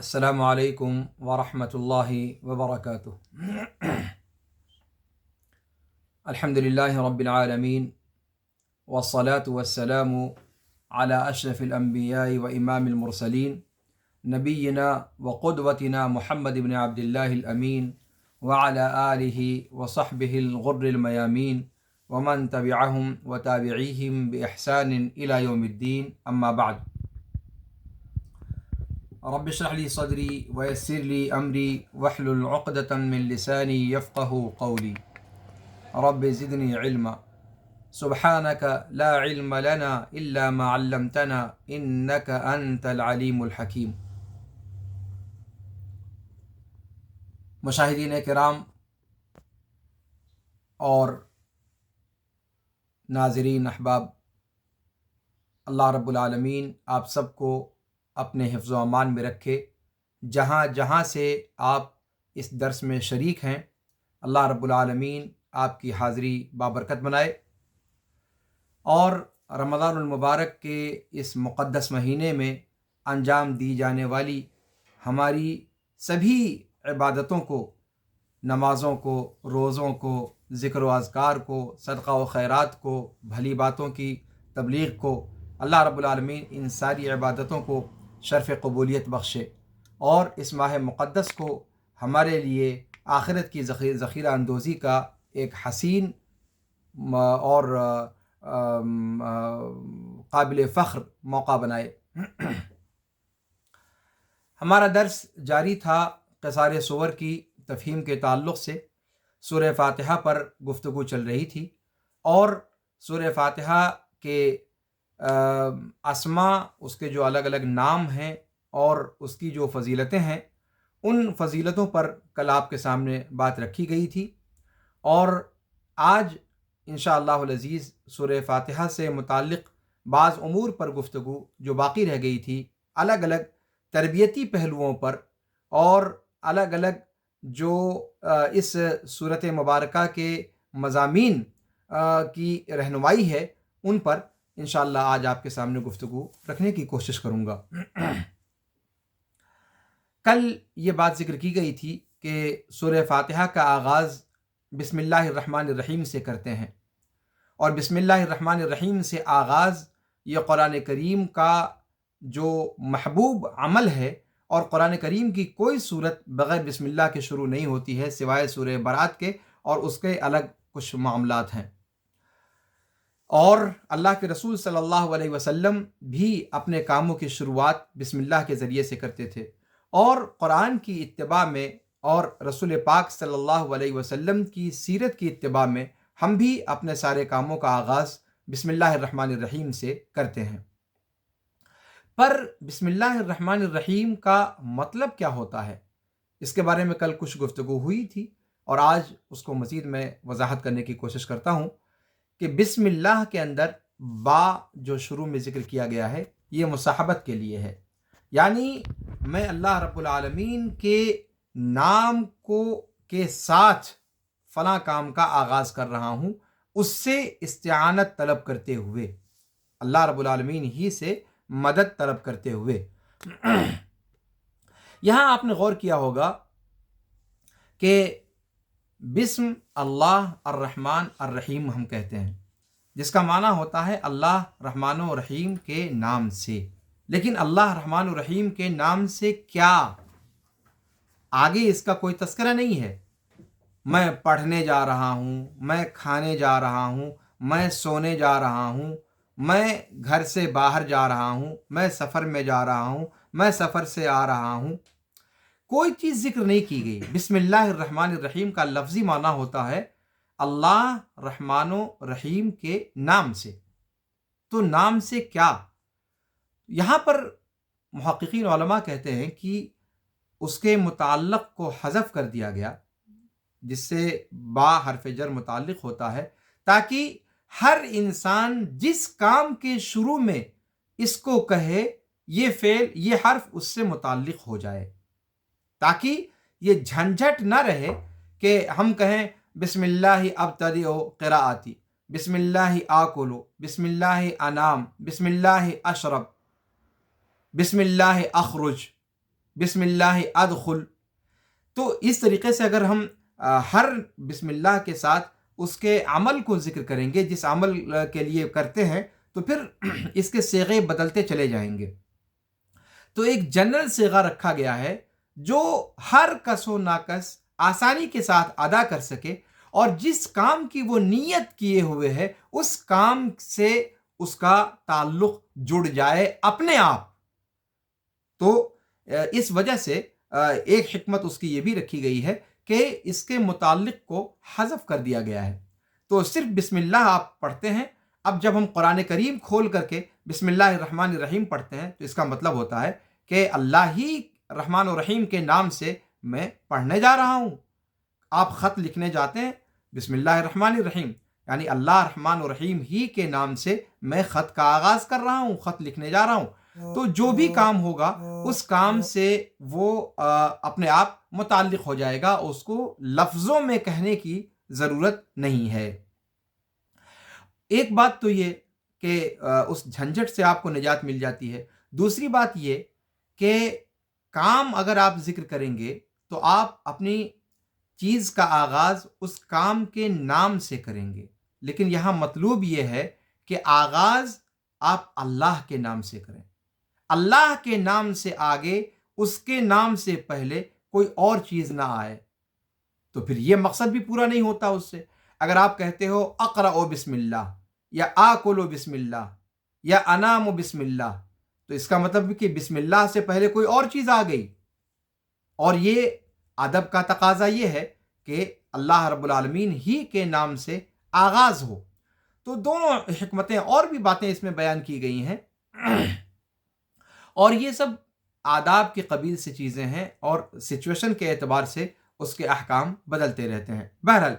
السلام علیکم ورحمۃ اللہ وبرکاتہ۔ الحمد للہ رب العالمین والصلاة والسلام علی اشرف الانبیاء و امام المرسلین نبینا وقدوتنا محمد بن عبد اللہ الامین وعلی آلہ وصحبہ الغر المیامین ومن تبعہم وتابعیہم بإحسان الی یوم الدین، اما بعد۔ رب اشرح لي صدری ویسر لي امری واحلل عقدۃ من لسانی یفقهوا قولی۔ رب زدنی علما سبحانك لا علم لنا الا ما علمتنا انك انت العلیم الحکیم۔ مشاہدین کرام اور ناظرین احباب، اللہ رب العالمین آپ سب کو اپنے حفظ و امان میں رکھے۔ جہاں جہاں سے آپ اس درس میں شریک ہیں، اللہ رب العالمین آپ کی حاضری بابرکت بنائے، اور رمضان المبارک کے اس مقدس مہینے میں انجام دی جانے والی ہماری سبھی عبادتوں کو، نمازوں کو، روزوں کو، ذکر و اذکار کو، صدقہ و خیرات کو، بھلی باتوں کی تبلیغ کو، اللہ رب العالمین ان ساری عبادتوں کو شرف قبولیت بخشے، اور اس ماہ مقدس کو ہمارے لیے آخرت کی ذخیرہ اندوزی کا ایک حسین اور قابل فخر موقع بنائے۔ ہمارا درس جاری تھا قصار سور کی تفہیم کے تعلق سے۔ سورہ فاتحہ پر گفتگو چل رہی تھی، اور سورہ فاتحہ کے اسماء، اس کے جو الگ الگ نام ہیں اور اس کی جو فضیلتیں ہیں، ان فضیلتوں پر کل آپ کے سامنے بات رکھی گئی تھی، اور آج انشاءاللہ العزیز سورہ فاتحہ سے متعلق بعض امور پر گفتگو جو باقی رہ گئی تھی، الگ الگ تربیتی پہلوؤں پر، اور الگ الگ جو اس صورت مبارکہ کے مضامین کی رہنمائی ہے، ان پر انشاءاللہ آج آپ کے سامنے گفتگو رکھنے کی کوشش کروں گا۔ کل یہ بات ذکر کی گئی تھی کہ سورہ فاتحہ کا آغاز بسم اللہ الرحمن الرحیم سے کرتے ہیں، اور بسم اللہ الرحمن الرحیم سے آغاز یہ قرآن کریم کا جو محبوب عمل ہے، اور قرآن کریم کی کوئی صورت بغیر بسم اللہ کے شروع نہیں ہوتی ہے سوائے سورہ برات کے، اور اس کے الگ کچھ معاملات ہیں۔ اور اللہ کے رسول صلی اللہ علیہ وسلم بھی اپنے کاموں کی شروعات بسم اللہ کے ذریعے سے کرتے تھے، اور قرآن کی اتباع میں اور رسول پاک صلی اللہ علیہ وسلم کی سیرت کی اتباع میں ہم بھی اپنے سارے کاموں کا آغاز بسم اللہ الرحمن الرحیم سے کرتے ہیں۔ پر بسم اللہ الرحمن الرحیم کا مطلب کیا ہوتا ہے، اس کے بارے میں کل کچھ گفتگو ہوئی تھی، اور آج اس کو مزید میں وضاحت کرنے کی کوشش کرتا ہوں کہ بسم اللہ کے اندر با جو شروع میں ذکر کیا گیا ہے، یہ مصاحبت کے لیے ہے، یعنی میں اللہ رب العالمین کے نام کو کے ساتھ فلاں کام کا آغاز کر رہا ہوں، اس سے استعانت طلب کرتے ہوئے، اللہ رب العالمین ہی سے مدد طلب کرتے ہوئے۔ یہاں آپ نے غور کیا ہوگا کہ بسم اللہ الرحمن الرحیم ہم کہتے ہیں، جس کا معنی ہوتا ہے اللہ رحمان و رحیم کے نام سے۔ لیکن اللہ رحمان و رحیم کے نام سے کیا؟ آگے اس کا کوئی تذکرہ نہیں ہے۔ میں پڑھنے جا رہا ہوں، میں کھانے جا رہا ہوں، میں سونے جا رہا ہوں، میں گھر سے باہر جا رہا ہوں، میں سفر میں جا رہا ہوں، میں سفر سے آ رہا ہوں، کوئی چیز ذکر نہیں کی گئی۔ بسم اللہ الرحمن الرحیم کا لفظی معنی ہوتا ہے اللہ رحمان و رحیم کے نام سے۔ تو نام سے کیا؟ یہاں پر محققین علماء کہتے ہیں کہ اس کے متعلق کو حذف کر دیا گیا، جس سے با حرف جر متعلق ہوتا ہے، تاکہ ہر انسان جس کام کے شروع میں اس کو کہے، یہ فعل، یہ حرف اس سے متعلق ہو جائے، تاکہ یہ جھنجھٹ نہ رہے کہ ہم کہیں بسم اللہ ابتدئ قراءتی، بسم اللہ آکل، بسم اللہ انام، بسم اللہ اشرب، بسم اللہ اخرج، بسم اللہ ادخل. تو اس طریقے سے اگر ہم ہر بسم اللہ کے ساتھ اس کے عمل کو ذکر کریں گے، جس عمل کے لیے کرتے ہیں، تو پھر اس کے صیغے بدلتے چلے جائیں گے. تو ایک جنرل صیغہ رکھا گیا ہے جو ہر کس و ناکس آسانی کے ساتھ ادا کر سکے، اور جس کام کی وہ نیت کیے ہوئے ہے اس کام سے اس کا تعلق جڑ جائے اپنے آپ. تو اس وجہ سے ایک حکمت اس کی یہ بھی رکھی گئی ہے کہ اس کے متعلق کو حذف کر دیا گیا ہے. تو صرف بسم اللہ آپ پڑھتے ہیں. اب جب ہم قرآن کریم کھول کر کے بسم اللہ الرحمن الرحیم پڑھتے ہیں تو اس کا مطلب ہوتا ہے کہ اللہ ہی رحمان و رحیم کے نام سے میں پڑھنے جا رہا ہوں. آپ خط لکھنے جاتے ہیں، بسم اللہ الرحمن الرحیم، یعنی اللہ رحمان و رحیم ہی کے نام سے میں خط کا آغاز کر رہا ہوں، خط لکھنے جا رہا ہوں. تو جو بھی کام ہوگا اس کام سے وہ اپنے آپ متعلق ہو جائے گا، اس کو لفظوں میں کہنے کی ضرورت نہیں ہے. ایک بات تو یہ کہ اس جھنجھٹ سے آپ کو نجات مل جاتی ہے. دوسری بات یہ کہ کام اگر آپ ذکر کریں گے تو آپ اپنی چیز کا آغاز اس کام کے نام سے کریں گے، لیکن یہاں مطلوب یہ ہے کہ آغاز آپ اللہ کے نام سے کریں. اللہ کے نام سے آگے، اس کے نام سے پہلے کوئی اور چیز نہ آئے، تو پھر یہ مقصد بھی پورا نہیں ہوتا اس سے. اگر آپ کہتے ہو اقرأ بسم اللہ، یا آکل بسم اللہ، یا انام بسم اللہ، تو اس کا مطلب کہ بسم اللہ سے پہلے کوئی اور چیز آ گئی. اور یہ ادب کا تقاضا یہ ہے کہ اللہ رب العالمین ہی کے نام سے آغاز ہو. تو دونوں حکمتیں اور بھی باتیں اس میں بیان کی گئی ہیں، اور یہ سب آداب کے قبیل سے چیزیں ہیں اور سچویشن کے اعتبار سے اس کے احکام بدلتے رہتے ہیں. بہرحال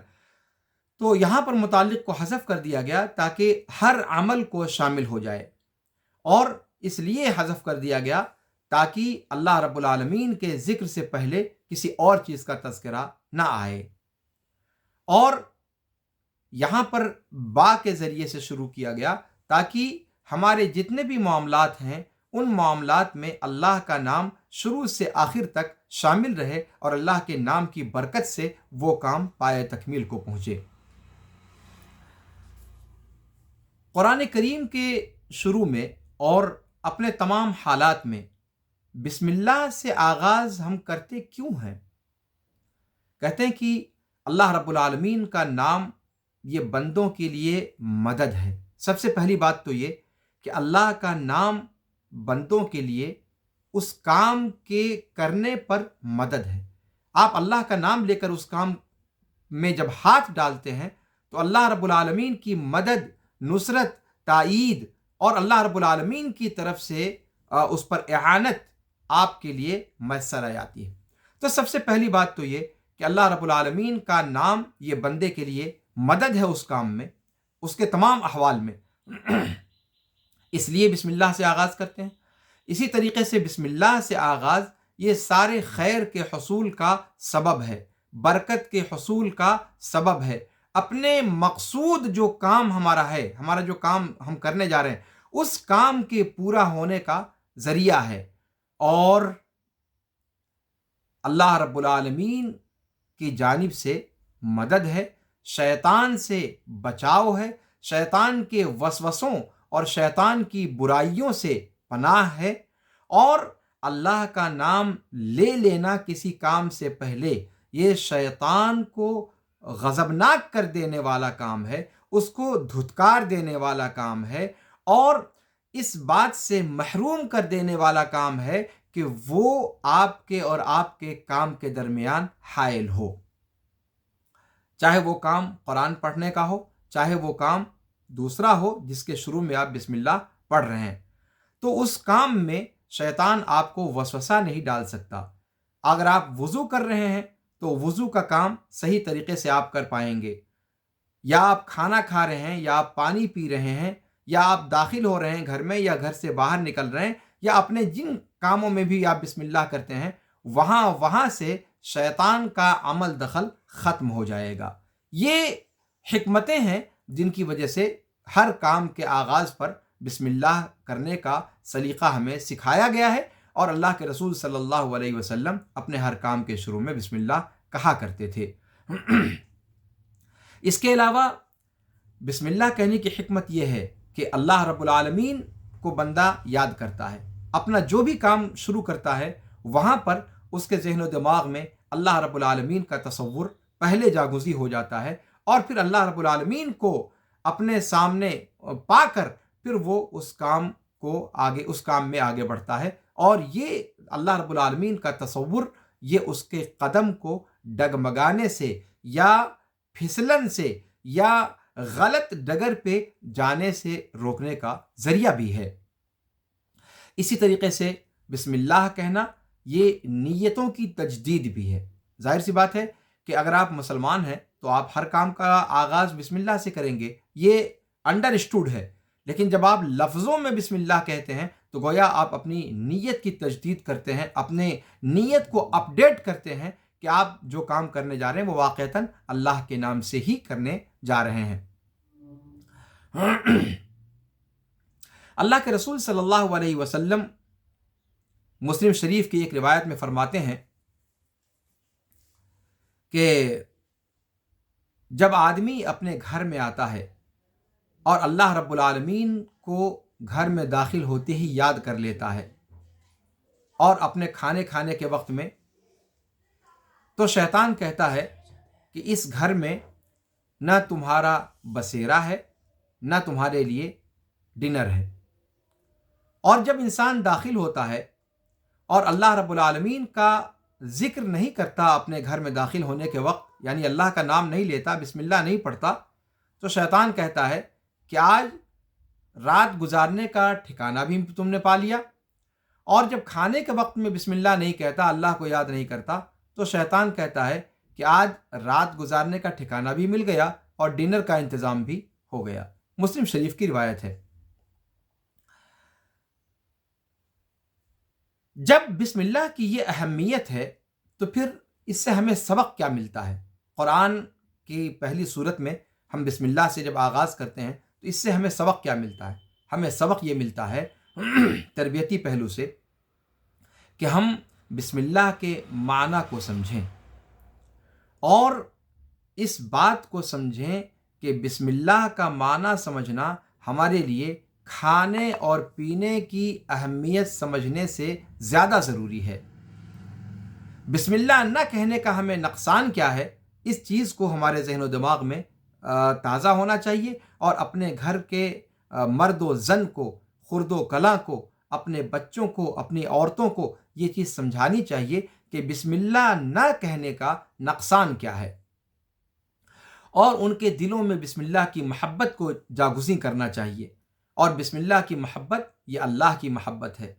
تو یہاں پر متعلق کو حذف کر دیا گیا تاکہ ہر عمل کو شامل ہو جائے، اور اس لیے حذف کر دیا گیا تاکہ اللہ رب العالمین کے ذکر سے پہلے کسی اور چیز کا تذکرہ نہ آئے. اور یہاں پر با کے ذریعے سے شروع کیا گیا تاکہ ہمارے جتنے بھی معاملات ہیں ان معاملات میں اللہ کا نام شروع سے آخر تک شامل رہے، اور اللہ کے نام کی برکت سے وہ کام پائے تکمیل کو پہنچے. قرآن کریم کے شروع میں اور اپنے تمام حالات میں بسم اللہ سے آغاز ہم کرتے کیوں ہیں؟ کہتے ہیں کہ اللہ رب العالمین کا نام یہ بندوں کے لیے مدد ہے. سب سے پہلی بات تو یہ کہ اللہ کا نام بندوں کے لیے اس کام کے کرنے پر مدد ہے. آپ اللہ کا نام لے کر اس کام میں جب ہاتھ ڈالتے ہیں تو اللہ رب العالمین کی مدد، نصرت، تائید اور اللہ رب العالمین کی طرف سے اس پر اعانت آپ کے لیے میسر آ جاتی ہے. تو سب سے پہلی بات تو یہ کہ اللہ رب العالمین کا نام یہ بندے کے لیے مدد ہے اس کام میں، اس کے تمام احوال میں. اس لیے بسم اللہ سے آغاز کرتے ہیں. اسی طریقے سے بسم اللہ سے آغاز یہ سارے خیر کے حصول کا سبب ہے، برکت کے حصول کا سبب ہے. اپنے مقصود جو کام ہمارا ہے، ہمارا جو کام ہم کرنے جا رہے ہیں، اس کام کے پورا ہونے کا ذریعہ ہے. اور اللہ رب العالمین کی جانب سے مدد ہے، شیطان سے بچاؤ ہے، شیطان کے وسوسوں اور شیطان کی برائیوں سے پناہ ہے. اور اللہ کا نام لے لینا کسی کام سے پہلے یہ شیطان کو غضبناک کر دینے والا کام ہے، اس کو دھتکار دینے والا کام ہے، اور اس بات سے محروم کر دینے والا کام ہے کہ وہ آپ کے اور آپ کے کام کے درمیان حائل ہو. چاہے وہ کام قرآن پڑھنے کا ہو، چاہے وہ کام دوسرا ہو جس کے شروع میں آپ بسم اللہ پڑھ رہے ہیں، تو اس کام میں شیطان آپ کو وسوسہ نہیں ڈال سکتا. اگر آپ وضو کر رہے ہیں تو وضو کا کام صحیح طریقے سے آپ کر پائیں گے، یا آپ کھانا کھا رہے ہیں، یا آپ پانی پی رہے ہیں، یا آپ داخل ہو رہے ہیں گھر میں، یا گھر سے باہر نکل رہے ہیں، یا اپنے جن کاموں میں بھی آپ بسم اللہ کرتے ہیں وہاں سے شیطان کا عمل دخل ختم ہو جائے گا. یہ حکمتیں ہیں جن کی وجہ سے ہر کام کے آغاز پر بسم اللہ کرنے کا سلیقہ ہمیں سکھایا گیا ہے، اور اللہ کے رسول صلی اللہ علیہ وسلم اپنے ہر کام کے شروع میں بسم اللہ کہا کرتے تھے۔ اس کے علاوہ بسم اللہ کہنے کی حکمت یہ ہے کہ اللہ رب العالمین کو بندہ یاد کرتا ہے، اپنا جو بھی کام شروع کرتا ہے وہاں پر اس کے ذہن و دماغ میں اللہ رب العالمین کا تصور پہلے جاگزی ہو جاتا ہے، اور پھر اللہ رب العالمین کو اپنے سامنے پا کر پھر وہ اس کام میں آگے بڑھتا ہے، اور یہ اللہ رب العالمین کا تصور یہ اس کے قدم کو ڈگمگانے سے یا پھسلن سے یا غلط ڈگر پہ جانے سے روکنے کا ذریعہ بھی ہے۔ اسی طریقے سے بسم اللہ کہنا یہ نیتوں کی تجدید بھی ہے۔ ظاہر سی بات ہے کہ اگر آپ مسلمان ہیں تو آپ ہر کام کا آغاز بسم اللہ سے کریں گے، یہ انڈرسٹوڈ ہے، لیکن جب آپ لفظوں میں بسم اللہ کہتے ہیں تو گویا آپ اپنی نیت کی تجدید کرتے ہیں، اپنے نیت کو اپڈیٹ کرتے ہیں کہ آپ جو کام کرنے جا رہے ہیں وہ واقعتاً اللہ کے نام سے ہی کرنے جا رہے ہیں۔ اللہ کے رسول صلی اللہ علیہ وسلم مسلم شریف کی ایک روایت میں فرماتے ہیں کہ جب آدمی اپنے گھر میں آتا ہے اور اللہ رب العالمین کو گھر میں داخل ہوتے ہی یاد کر لیتا ہے اور اپنے کھانے کے وقت میں، تو شیطان کہتا ہے کہ اس گھر میں نہ تمہارا بسیرا ہے نہ تمہارے لیے ڈنر ہے۔ اور جب انسان داخل ہوتا ہے اور اللہ رب العالمین کا ذکر نہیں کرتا اپنے گھر میں داخل ہونے کے وقت، یعنی اللہ کا نام نہیں لیتا، بسم اللہ نہیں پڑھتا، تو شیطان کہتا ہے کہ آج رات گزارنے کا ٹھکانہ بھی تم نے پا لیا۔ اور جب کھانے کے وقت میں بسم اللہ نہیں کہتا، اللہ کو یاد نہیں کرتا، تو شیطان کہتا ہے کہ آج رات گزارنے کا ٹھکانہ بھی مل گیا اور ڈنر کا انتظام بھی ہو گیا۔ مسلم شریف کی روایت ہے۔ جب بسم اللہ کی یہ اہمیت ہے تو پھر اس سے ہمیں سبق کیا ملتا ہے؟ قرآن کی پہلی سورت میں ہم بسم اللہ سے جب آغاز کرتے ہیں تو اس سے ہمیں سبق کیا ملتا ہے؟ ہمیں سبق یہ ملتا ہے تربیتی پہلو سے کہ ہم بسم اللہ کے معنی کو سمجھیں اور اس بات کو سمجھیں کہ بسم اللہ کا معنی سمجھنا ہمارے لیے کھانے اور پینے کی اہمیت سمجھنے سے زیادہ ضروری ہے۔ بسم اللہ نہ کہنے کا ہمیں نقصان کیا ہے، اس چیز کو ہمارے ذہن و دماغ میں تازہ ہونا چاہیے، اور اپنے گھر کے مرد و زن کو، خرد و کلاں کو، اپنے بچوں کو، اپنی عورتوں کو یہ چیز سمجھانی چاہیے کہ بسم اللہ نہ کہنے کا نقصان کیا ہے، اور ان کے دلوں میں بسم اللہ کی محبت کو جاگزیں کرنا چاہیے۔ اور بسم اللہ کی محبت یہ اللہ کی محبت ہے،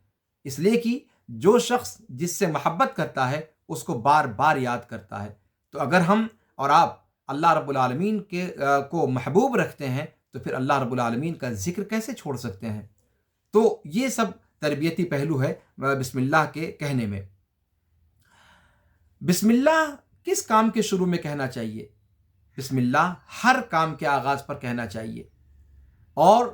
اس لیے کہ جو شخص جس سے محبت کرتا ہے اس کو بار بار یاد کرتا ہے۔ تو اگر ہم اور آپ اللہ رب العالمین کو محبوب رکھتے ہیں تو پھر اللہ رب العالمین کا ذکر کیسے چھوڑ سکتے ہیں؟ تو یہ سب تربیتی پہلو ہے بسم اللہ کے کہنے میں۔ بسم اللہ کس کام کے شروع میں کہنا چاہیے؟ بسم اللہ ہر کام کے آغاز پر کہنا چاہیے، اور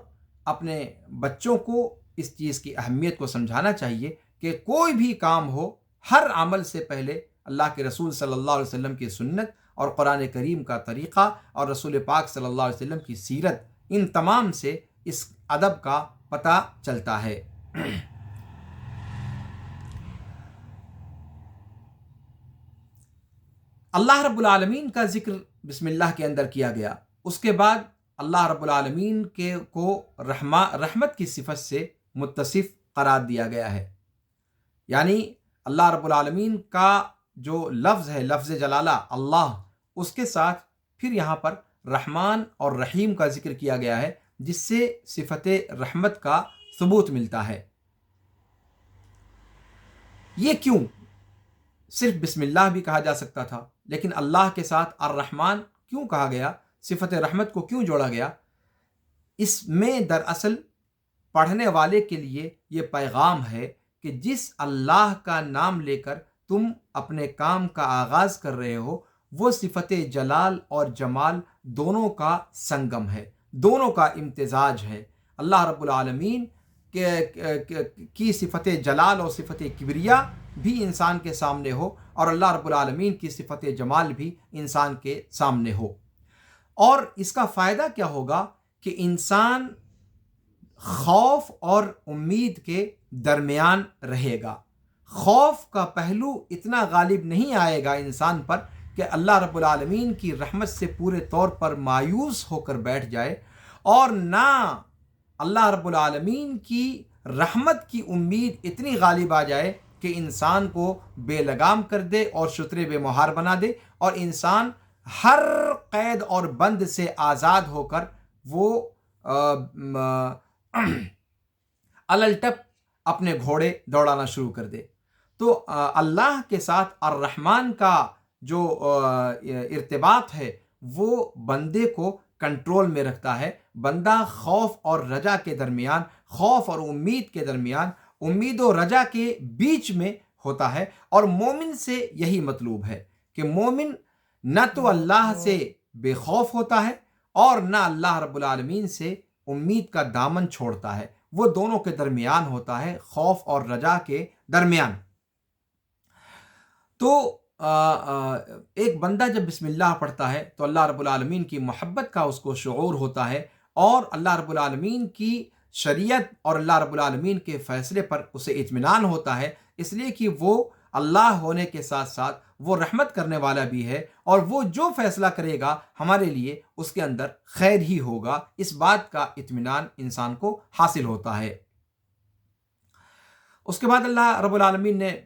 اپنے بچوں کو اس چیز کی اہمیت کو سمجھانا چاہیے کہ کوئی بھی کام ہو، ہر عمل سے پہلے اللہ کے رسول صلی اللہ علیہ وسلم کی سنت اور قرآن کریم کا طریقہ اور رسول پاک صلی اللہ علیہ وسلم کی سیرت، ان تمام سے اس ادب کا پتہ چلتا ہے۔ اللہ رب العالمین کا ذکر بسم اللہ کے اندر کیا گیا، اس کے بعد اللہ رب العالمین کو رحمت کی صفت سے متصف قرار دیا گیا ہے، یعنی اللہ رب العالمین کا جو لفظ ہے، لفظ جلالہ اللہ، اس کے ساتھ پھر یہاں پر رحمان اور رحیم کا ذکر کیا گیا ہے، جس سے صفت رحمت کا ثبوت ملتا ہے۔ یہ کیوں؟ صرف بسم اللہ بھی کہا جا سکتا تھا، لیکن اللہ کے ساتھ الرحمن کیوں کہا گیا؟ صفت رحمت کو کیوں جوڑا گیا؟ اس میں دراصل پڑھنے والے کے لیے یہ پیغام ہے کہ جس اللہ کا نام لے کر تم اپنے کام کا آغاز کر رہے ہو، وہ صفت جلال اور جمال دونوں کا سنگم ہے، دونوں کا امتزاج ہے۔ اللہ رب العالمین کی صفت جلال اور صفت کبریا بھی انسان کے سامنے ہو، اور اللہ رب العالمین کی صفت جمال بھی انسان کے سامنے ہو۔ اور اس کا فائدہ کیا ہوگا کہ انسان خوف اور امید کے درمیان رہے گا۔ خوف کا پہلو اتنا غالب نہیں آئے گا انسان پر کہ اللہ رب العالمین کی رحمت سے پورے طور پر مایوس ہو کر بیٹھ جائے، اور نہ اللہ رب العالمین کی رحمت کی امید اتنی غالب آ جائے کہ انسان کو بے لگام کر دے اور شترے بے مہار بنا دے، اور انسان ہر قید اور بند سے آزاد ہو کر وہ الٹپ اپنے گھوڑے دوڑانا شروع کر دے۔ تو اللہ کے ساتھ الرحمن کا جو ارتباط ہے وہ بندے کو کنٹرول میں رکھتا ہے۔ بندہ خوف اور رجا کے درمیان، خوف اور امید کے درمیان، امید و رجا کے بیچ میں ہوتا ہے، اور مومن سے یہی مطلوب ہے کہ مومن نہ تو اللہ سے بے خوف ہوتا ہے اور نہ اللہ رب العالمین سے امید کا دامن چھوڑتا ہے، وہ دونوں کے درمیان ہوتا ہے، خوف اور رجا کے درمیان۔ تو ایک بندہ جب بسم اللہ پڑھتا ہے تو اللہ رب العالمین کی محبت کا اس کو شعور ہوتا ہے، اور اللہ رب العالمین کی شریعت اور اللہ رب العالمین کے فیصلے پر اسے اطمینان ہوتا ہے، اس لیے کہ وہ اللہ ہونے کے ساتھ ساتھ وہ رحمت کرنے والا بھی ہے، اور وہ جو فیصلہ کرے گا ہمارے لیے اس کے اندر خیر ہی ہوگا، اس بات کا اطمینان انسان کو حاصل ہوتا ہے۔ اس کے بعد اللہ رب العالمین نے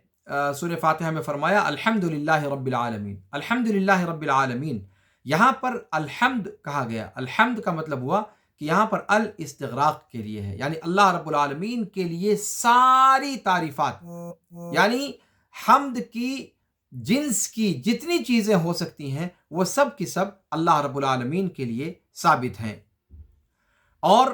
سورہ فاتحہ میں فرمایا الحمدللہ رب العالمین، الحمدللہ رب العالمین۔ یہاں پر الحمد کہا گیا، الحمد کا مطلب ہوا کہ یہاں پر الاستغراق کے لیے ہے، یعنی اللہ رب العالمین کے لیے ساری تعریفات، یعنی حمد کی جنس کی جتنی چیزیں ہو سکتی ہیں وہ سب کی سب اللہ رب العالمین کے لیے ثابت ہیں۔ اور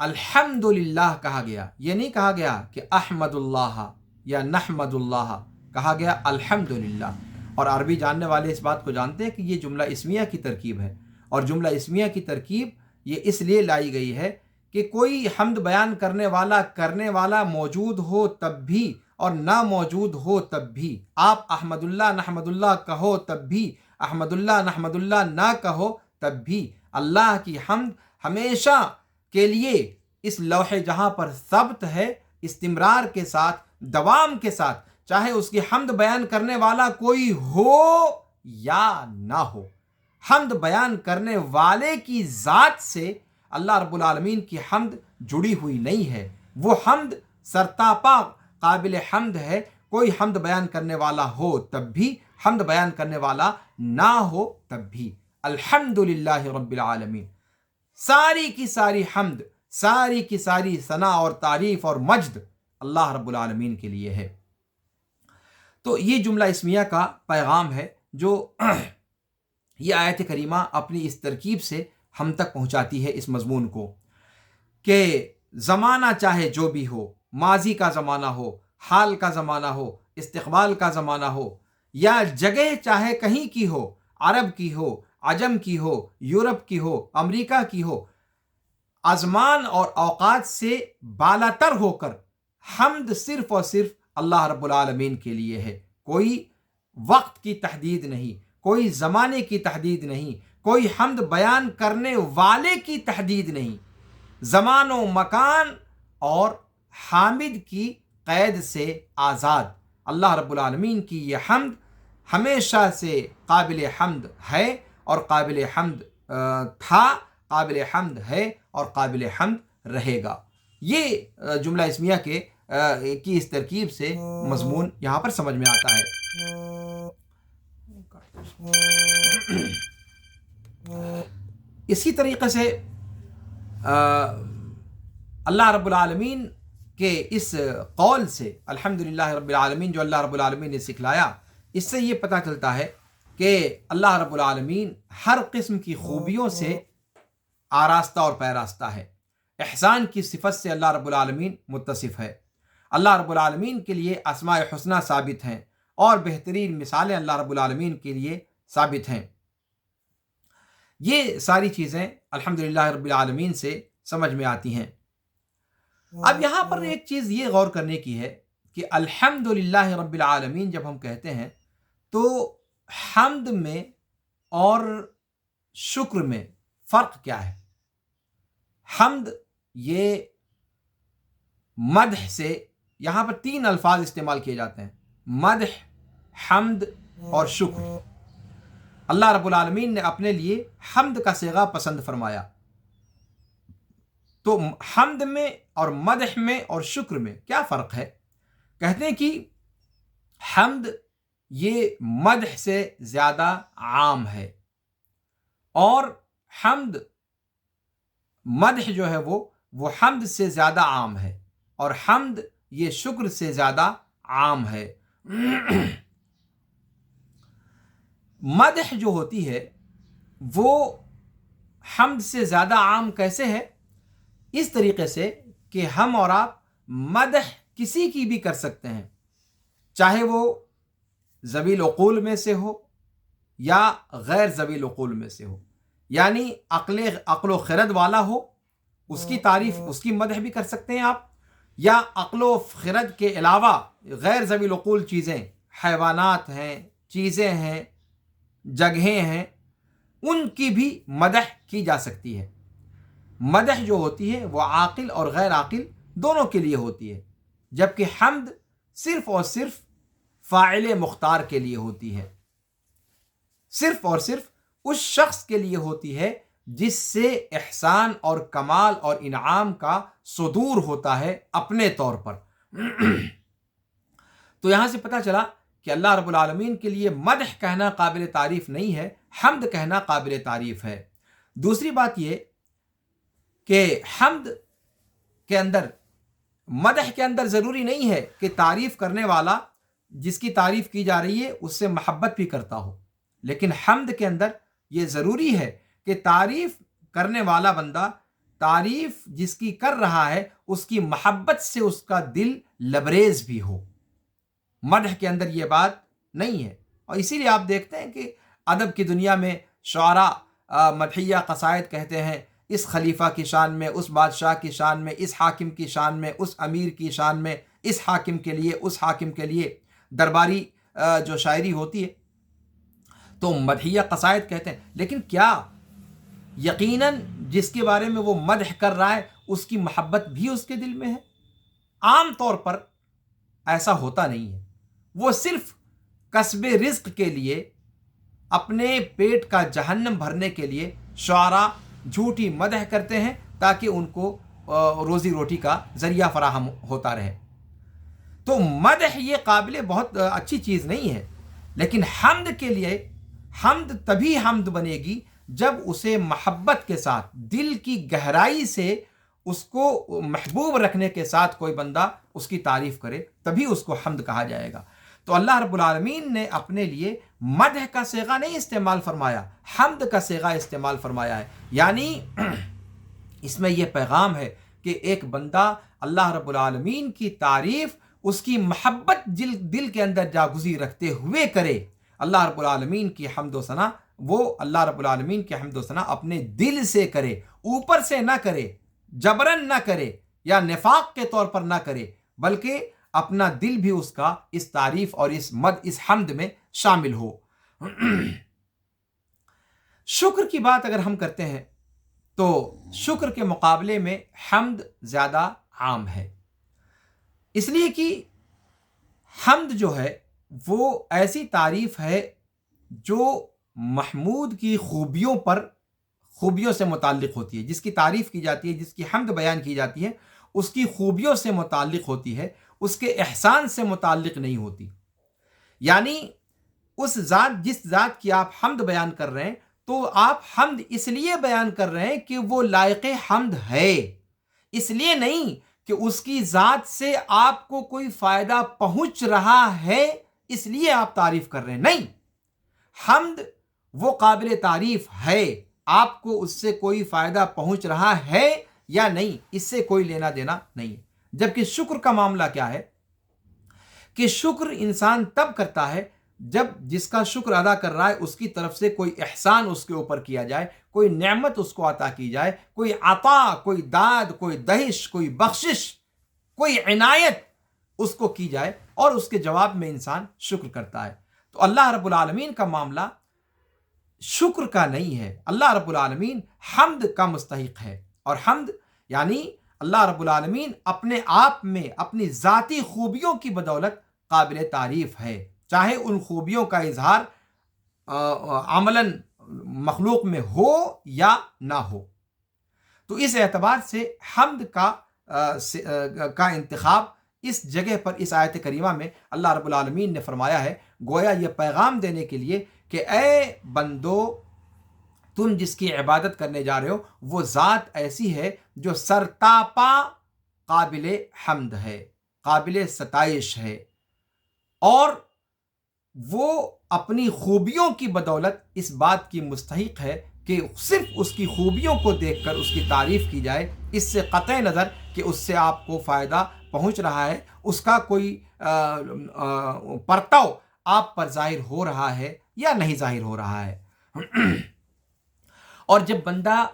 الحمدللہ کہا گیا، یہ نہیں کہا گیا کہ احمد اللہ یا نحمد اللہ، کہا گیا الحمدللہ۔ اور عربی جاننے والے اس بات کو جانتے ہیں کہ یہ جملہ اسمیہ کی ترکیب ہے، اور جملہ اسمیہ کی ترکیب یہ اس لیے لائی گئی ہے کہ کوئی حمد بیان کرنے والا موجود ہو تب بھی اور نہ موجود ہو تب بھی، آپ احمد اللہ نحمد اللہ کہو تب بھی، احمد اللہ نحمد اللہ نہ کہو تب بھی، اللہ کی حمد ہمیشہ کے لیے اس لوح جہاں پر ثبت ہے، استمرار کے ساتھ، دوام کے ساتھ، چاہے اس کی حمد بیان کرنے والا کوئی ہو یا نہ ہو۔ حمد بیان کرنے والے کی ذات سے اللہ رب العالمین کی حمد جڑی ہوئی نہیں ہے، وہ حمد سرتاپا قابل حمد ہے، کوئی حمد بیان کرنے والا ہو تب بھی، حمد بیان کرنے والا نہ ہو تب بھی۔ الحمدللہ رب العالمین، ساری کی ساری حمد، ساری کی ساری ثنا اور تعریف اور مجد اللہ رب العالمین کے لیے ہے۔ تو یہ جملہ اسمیہ کا پیغام ہے جو یہ آیت کریمہ اپنی اس ترکیب سے ہم تک پہنچاتی ہے اس مضمون کو، کہ زمانہ چاہے جو بھی ہو، ماضی کا زمانہ ہو، حال کا زمانہ ہو، استقبال کا زمانہ ہو، یا جگہ چاہے کہیں کی ہو، عرب کی ہو، عجم کی ہو، یورپ کی ہو، امریکہ کی ہو، ازمان اور اوقات سے بالاتر ہو کر حمد صرف اور صرف اللہ رب العالمین کے لیے ہے۔ کوئی وقت کی تحدید نہیں، کوئی زمانے کی تحدید نہیں، کوئی حمد بیان کرنے والے کی تحدید نہیں، زمان و مکان اور حامد کی قید سے آزاد اللہ رب العالمین کی یہ حمد ہمیشہ سے قابل حمد ہے اور قابل حمد تھا، قابل حمد ہے اور قابل حمد رہے گا۔ یہ جملہ اسمیہ کی اس ترکیب سے مضمون یہاں پر سمجھ میں آتا ہے۔ اسی طریقے سے اللہ رب العالمین کے اس قول سے الحمدللہ رب العالمین جو اللہ رب العالمین نے سکھلایا، اس سے یہ پتہ چلتا ہے کہ اللہ رب العالمین ہر قسم کی خوبیوں سے آراستہ اور پیراستہ ہے۔ احسان کی صفت سے اللہ رب العالمین متصف ہے، اللہ رب العالمین کے لیے اسماء حسنہ ثابت ہیں، اور بہترین مثالیں اللہ رب العالمین کے لیے ثابت ہیں۔ یہ ساری چیزیں الحمدللہ رب العالمین سے سمجھ میں آتی ہیں۔ اب یہاں پر ایک چیز یہ غور کرنے کی ہے کہ الحمدللہ رب العالمین جب ہم کہتے ہیں تو حمد میں اور شکر میں فرق کیا ہے؟ حمد یہ مدح سے، یہاں پر 3 الفاظ استعمال کیے جاتے ہیں، مدح، حمد اور شکر۔ اللہ رب العالمین نے اپنے لیے حمد کا صیغہ پسند فرمایا۔ تو حمد میں اور مدح میں اور شکر میں کیا فرق ہے؟ کہتے ہیں کہ حمد یہ مدح سے زیادہ عام ہے، اور حمد، مدح جو ہے وہ حمد سے زیادہ عام ہے، اور حمد یہ شکر سے زیادہ عام ہے۔ مدح جو ہوتی ہے وہ حمد سے زیادہ عام کیسے ہے؟ اس طریقے سے کہ ہم اور آپ مدح کسی کی بھی کر سکتے ہیں، چاہے وہ ذوی العقول میں سے ہو یا غیر ذوی العقول میں سے ہو، یعنی عقل و خرد والا ہو، اس کی تعریف، اس کی مدح بھی کر سکتے ہیں آپ، یا عقل و خرد کے علاوہ غیر ذوی العقول چیزیں، حیوانات ہیں، چیزیں ہیں، جگہیں ہیں، ان کی بھی مدح کی جا سکتی ہے۔ مدح جو ہوتی ہے وہ عاقل اور غیر عاقل دونوں کے لیے ہوتی ہے، جبکہ حمد صرف اور صرف فاعل مختار کے لیے ہوتی ہے، صرف اور صرف اس شخص کے لیے ہوتی ہے جس سے احسان اور کمال اور انعام کا صدور ہوتا ہے اپنے طور پر۔ تو یہاں سے پتہ چلا کہ اللہ رب العالمین کے لیے مدح کہنا قابل تعریف نہیں ہے، حمد کہنا قابل تعریف ہے۔ دوسری بات یہ کہ حمد کے اندر، مدح کے اندر ضروری نہیں ہے کہ تعریف کرنے والا جس کی تعریف کی جا رہی ہے اس سے محبت بھی کرتا ہو، لیکن حمد کے اندر یہ ضروری ہے کہ تعریف کرنے والا بندہ تعریف جس کی کر رہا ہے اس کی محبت سے اس کا دل لبریز بھی ہو۔ مدح کے اندر یہ بات نہیں ہے، اور اسی لیے آپ دیکھتے ہیں کہ ادب کی دنیا میں شعراء مدحیہ قصائد کہتے ہیں، اس خلیفہ کی شان میں، اس بادشاہ کی شان میں، اس حاکم کی شان میں، اس امیر کی شان میں، اس حاکم کے لیے، اس حاکم کے لیے، درباری جو شاعری ہوتی ہے تو مدحیہ قصائد کہتے ہیں۔ لیکن کیا یقیناً جس کے بارے میں وہ مدح کر رہا ہے اس کی محبت بھی اس کے دل میں ہے؟ عام طور پر ایسا ہوتا نہیں ہے، وہ صرف کسب رزق کے لیے، اپنے پیٹ کا جہنم بھرنے کے لیے شعراء جھوٹی مدح کرتے ہیں تاکہ ان کو روزی روٹی کا ذریعہ فراہم ہوتا رہے۔ تو مدح یہ قابل بہت اچھی چیز نہیں ہے، لیکن حمد کے لیے، حمد تبھی حمد بنے گی جب اسے محبت کے ساتھ، دل کی گہرائی سے اس کو محبوب رکھنے کے ساتھ کوئی بندہ اس کی تعریف کرے، تبھی اس کو حمد کہا جائے گا۔ تو اللہ رب العالمین نے اپنے لیے مدح کا صیغہ نہیں استعمال فرمایا، حمد کا صیغہ استعمال فرمایا ہے۔ یعنی اس میں یہ پیغام ہے کہ ایک بندہ اللہ رب العالمین کی تعریف اس کی محبت دل کے اندر جاگزی رکھتے ہوئے کرے۔ اللہ رب العالمین کی حمد و ثنا، وہ اللہ رب العالمین کی حمد و ثنا اپنے دل سے کرے، اوپر سے نہ کرے، جبرن نہ کرے یا نفاق کے طور پر نہ کرے، بلکہ اپنا دل بھی اس کا اس تعریف اور اس حمد میں شامل ہو۔ شکر کی بات اگر ہم کرتے ہیں تو شکر کے مقابلے میں حمد زیادہ عام ہے، اس لیے کہ حمد جو ہے وہ ایسی تعریف ہے جو محمود کی خوبیوں سے متعلق ہوتی ہے، جس کی تعریف کی جاتی ہے، جس کی حمد بیان کی جاتی ہے، اس کی خوبیوں سے متعلق ہوتی ہے، اس کے احسان سے متعلق نہیں ہوتی۔ یعنی جس ذات کی آپ حمد بیان کر رہے ہیں تو آپ حمد اس لیے بیان کر رہے ہیں کہ وہ لائق حمد ہے، اس لیے نہیں کہ اس کی ذات سے آپ کو کوئی فائدہ پہنچ رہا ہے اس لیے آپ تعریف کر رہے ہیں، نہیں، حمد وہ قابل تعریف ہے، آپ کو اس سے کوئی فائدہ پہنچ رہا ہے یا نہیں اس سے کوئی لینا دینا نہیں ہے۔ جبکہ شکر کا معاملہ کیا ہے کہ شکر انسان تب کرتا ہے جب جس کا شکر ادا کر رہا ہے اس کی طرف سے کوئی احسان اس کے اوپر کیا جائے، کوئی نعمت اس کو عطا کی جائے، کوئی عطا، کوئی داد، کوئی دہش، کوئی بخشش، کوئی عنایت اس کو کی جائے اور اس کے جواب میں انسان شکر کرتا ہے، تو اللہ رب العالمین کا معاملہ شکر کا نہیں ہے، اللہ رب العالمین حمد کا مستحق ہے۔ اور حمد یعنی اللہ رب العالمین اپنے آپ میں اپنی ذاتی خوبیوں کی بدولت قابل تعریف ہے، چاہے ان خوبیوں کا اظہار عملاً مخلوق میں ہو یا نہ ہو۔ تو اس اعتبار سے حمد کا انتخاب اس جگہ پر اس آیت کریمہ میں اللہ رب العالمین نے فرمایا ہے، گویا یہ پیغام دینے کے لیے کہ اے بندو، تم جس کی عبادت کرنے جا رہے ہو وہ ذات ایسی ہے جو سرتاپا قابل حمد ہے، قابل ستائش ہے، اور وہ اپنی خوبیوں کی بدولت اس بات کی مستحق ہے کہ صرف اس کی خوبیوں کو دیکھ کر اس کی تعریف کی جائے، اس سے قطع نظر کہ اس سے آپ کو فائدہ پہنچ رہا ہے، اس کا کوئی پرتو آپ پر ظاہر ہو رہا ہے یا نہیں ظاہر ہو رہا ہے۔ اور جب بندہ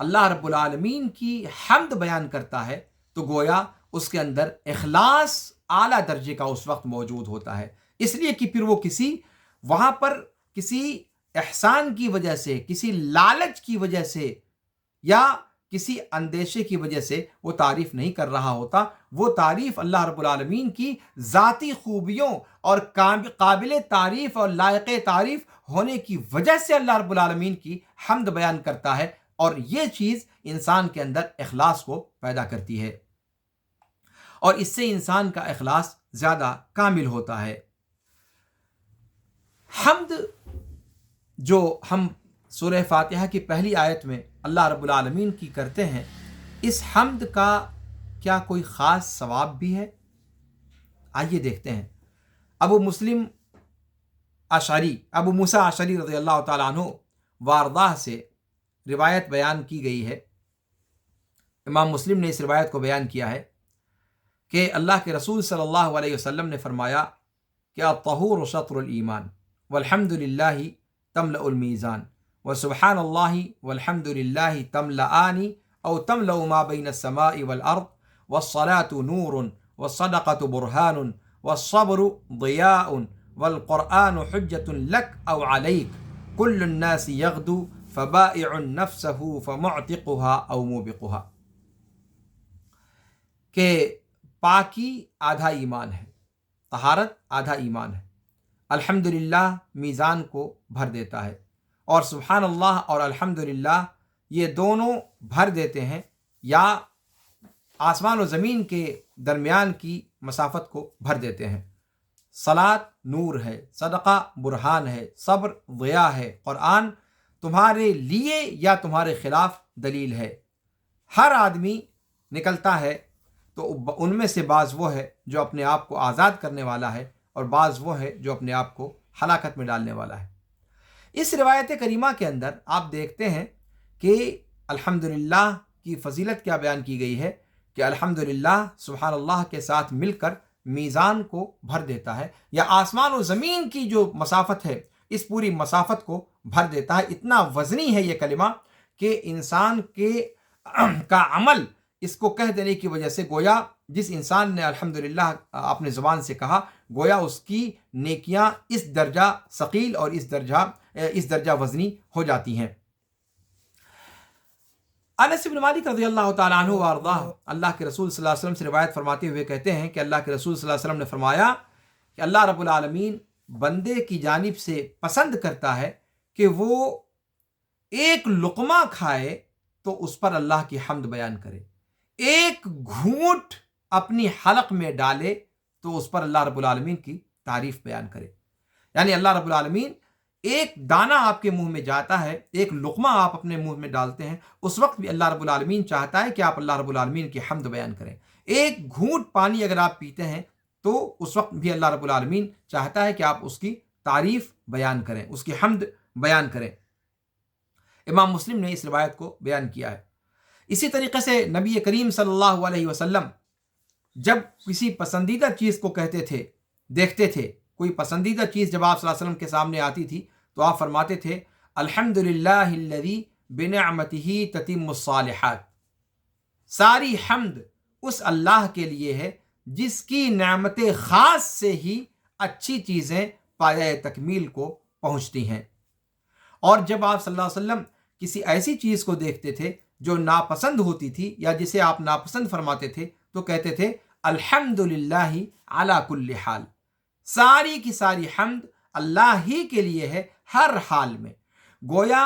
اللہ رب العالمین کی حمد بیان کرتا ہے تو گویا اس کے اندر اخلاص اعلیٰ درجے کا اس وقت موجود ہوتا ہے، اس لیے کہ پھر وہ وہاں پر کسی احسان کی وجہ سے، کسی لالچ کی وجہ سے یا کسی اندیشے کی وجہ سے وہ تعریف نہیں کر رہا ہوتا، وہ تعریف اللہ رب العالمین کی ذاتی خوبیوں اور قابل تعریف اور لائق تعریف ہونے کی وجہ سے اللہ رب العالمین کی حمد بیان کرتا ہے، اور یہ چیز انسان کے اندر اخلاص کو پیدا کرتی ہے، اور اس سے انسان کا اخلاص زیادہ کامل ہوتا ہے۔ حمد جو ہم سورہ فاتحہ کی پہلی آیت میں اللہ رب العالمین کی کرتے ہیں، اس حمد کا کیا کوئی خاص ثواب بھی ہے؟ آئیے دیکھتے ہیں۔ ابو موسیٰ اشعری رضی اللہ تعالیٰ عنہ واردہ سے روایت بیان کی گئی ہے، امام مسلم نے اس روایت کو بیان کیا ہے کہ اللہ کے رسول صلی اللہ علیہ وسلم نے فرمایا کہ الطہور شطر الایمان والحمد للہ تملأ المیزان وسبحان اللہ والحمد للہ تملأان او تملأ ما بین السماء والارض والصلاة نور والصدقة برہان والصبر ضیاء والقرآن حجة لک او علیک کل الناس یغدو فبائع نفسه فمعتقها او موبقها، کہ پاکی آدھا ایمان ہے، طہارت آدھا ایمان ہے، الحمدللہ میزان کو بھر دیتا ہے، اور سبحان اللہ اور الحمدللہ یہ دونوں بھر دیتے ہیں یا آسمان و زمین کے درمیان کی مسافت کو بھر دیتے ہیں۔ صلاۃ نور ہے، صدقہ برہان ہے، صبر ضیاء ہے، قرآن تمہارے لیے یا تمہارے خلاف دلیل ہے۔ ہر آدمی نکلتا ہے تو ان میں سے بعض وہ ہے جو اپنے آپ کو آزاد کرنے والا ہے، اور بعض وہ ہے جو اپنے آپ کو ہلاکت میں ڈالنے والا ہے۔ اس روایت کریمہ کے اندر آپ دیکھتے ہیں کہ الحمدللہ کی فضیلت کیا بیان کی گئی ہے کہ الحمدللہ سبحان اللہ کے ساتھ مل کر میزان کو بھر دیتا ہے، یا آسمان و زمین کی جو مسافت ہے اس پوری مسافت کو بھر دیتا ہے۔ اتنا وزنی ہے یہ کلمہ کہ انسان کا عمل اس کو کہہ دینے کی وجہ سے گویا جس انسان نے الحمدللہ اپنے زبان سے کہا، گویا اس کی نیکیاں اس درجہ ثقیل اور اس درجہ وزنی ہو جاتی ہیں۔ انس بن مالک رضی اللہ تعالیٰ عنہ وارضاہ اللہ کے رسول صلی اللہ علیہ وسلم سے روایت فرماتے ہوئے کہتے ہیں کہ اللہ کے رسول صلی اللہ علیہ وسلم نے فرمایا کہ اللہ رب العالمین بندے کی جانب سے پسند کرتا ہے کہ وہ ایک لقمہ کھائے تو اس پر اللہ کی حمد بیان کرے، ایک گھونٹ اپنی حلق میں ڈالے تو اس پر اللہ رب العالمین کی تعریف بیان کرے۔ یعنی اللہ رب العالمین ایک دانہ آپ کے منہ میں جاتا ہے، ایک لقمہ آپ اپنے منہ میں ڈالتے ہیں، اس وقت بھی اللہ رب العالمین چاہتا ہے کہ آپ اللہ رب العالمین کی حمد بیان کریں۔ ایک گھونٹ پانی اگر آپ پیتے ہیں تو اس وقت بھی اللہ رب العالمین چاہتا ہے کہ آپ اس کی تعریف بیان کریں، اس کی حمد بیان کریں۔ امام مسلم نے اس روایت کو بیان کیا ہے۔ اسی طریقے سے نبی کریم صلی اللہ علیہ وسلم جب کسی پسندیدہ چیز کو کہتے تھے، دیکھتے تھے، کوئی پسندیدہ چیز جب آپ صلی اللہ علیہ وسلم کے سامنے آتی تھی تو آپ فرماتے تھے الحمدللہ الذی بنعمتہ تتم الصالحات، ساری حمد اس اللہ کے لیے ہے جس کی نعمت خاص سے ہی اچھی چیزیں پایہ تکمیل کو پہنچتی ہیں۔ اور جب آپ صلی اللہ علیہ وسلم کسی ایسی چیز کو دیکھتے تھے جو ناپسند ہوتی تھی یا جسے آپ ناپسند فرماتے تھے تو کہتے تھے الحمدللہ علی کل حال، ساری کی ساری حمد اللہ ہی کے لیے ہے ہر حال میں۔ گویا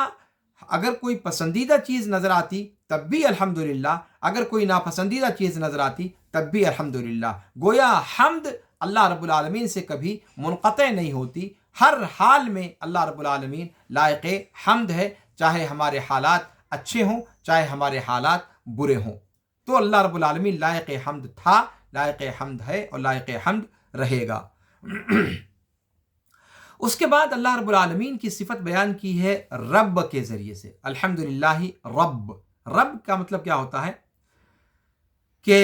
اگر کوئی پسندیدہ چیز نظر آتی تب بھی الحمدللہ، اگر کوئی ناپسندیدہ چیز نظر آتی تب بھی الحمدللہ۔ گویا حمد اللہ رب العالمین سے کبھی منقطع نہیں ہوتی، ہر حال میں اللہ رب العالمین لائق حمد ہے، چاہے ہمارے حالات اچھے ہوں چاہے ہمارے حالات برے ہوں۔ تو اللہ رب العالمین لائق حمد تھا، لائق حمد ہے اور لائق حمد رہے گا۔ اس کے بعد اللہ رب العالمین کی صفت بیان کی ہے رب کے ذریعے سے، الحمدللہ رب۔ رب کا مطلب کیا ہوتا ہے کہ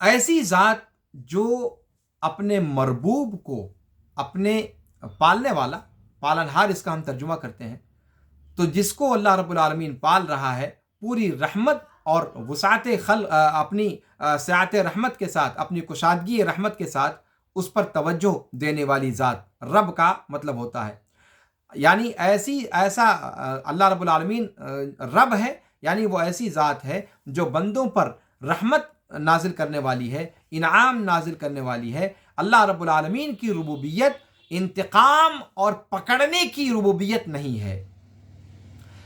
ایسی ذات جو اپنے مربوب کو، اپنے پالنے والا، پالنہار اس کا ہم ترجمہ کرتے ہیں، تو جس کو اللہ رب العالمین پال رہا ہے پوری رحمت اور وسعت اپنی سعت رحمت کے ساتھ، اپنی کشادگی رحمت کے ساتھ اس پر توجہ دینے والی ذات رب کا مطلب ہوتا ہے۔ یعنی ایسا اللہ رب العالمین رب ہے، یعنی وہ ایسی ذات ہے جو بندوں پر رحمت نازل کرنے والی ہے، انعام نازل کرنے والی ہے۔ اللہ رب العالمین کی ربوبیت انتقام اور پکڑنے کی ربوبیت نہیں ہے۔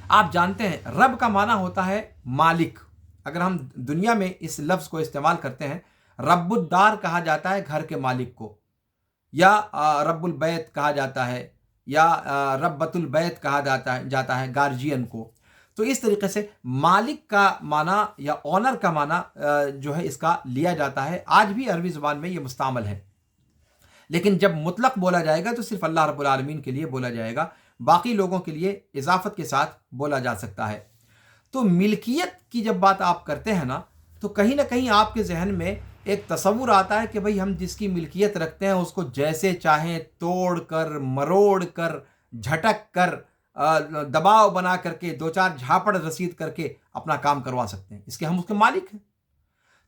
آپ جانتے ہیں رب کا معنی ہوتا ہے مالک۔ اگر ہم دنیا میں اس لفظ کو استعمال کرتے ہیں، رب الدار کہا جاتا ہے گھر کے مالک کو، یا رب البیت کہا جاتا ہے، یا ربۃ البیت کہا جاتا ہے گارجین کو۔ تو اس طریقے سے مالک کا معنی یا اونر کا معنی جو ہے اس کا لیا جاتا ہے، آج بھی عربی زبان میں یہ مستعمل ہے۔ لیکن جب مطلق بولا جائے گا تو صرف اللہ رب العالمین کے لیے بولا جائے گا، باقی لوگوں کے لیے اضافت کے ساتھ بولا جا سکتا ہے۔ تو ملکیت کی جب بات آپ کرتے ہیں نا تو کہیں نہ کہیں آپ کے ذہن میں ایک تصور آتا ہے کہ بھئی ہم جس کی ملکیت رکھتے ہیں اس کو جیسے چاہیں توڑ کر، مروڑ کر، جھٹک کر، دباؤ بنا کر کے، دو چار جھاپڑ رسید کر کے اپنا کام کروا سکتے ہیں، اس کے ہم اس کے مالک ہیں۔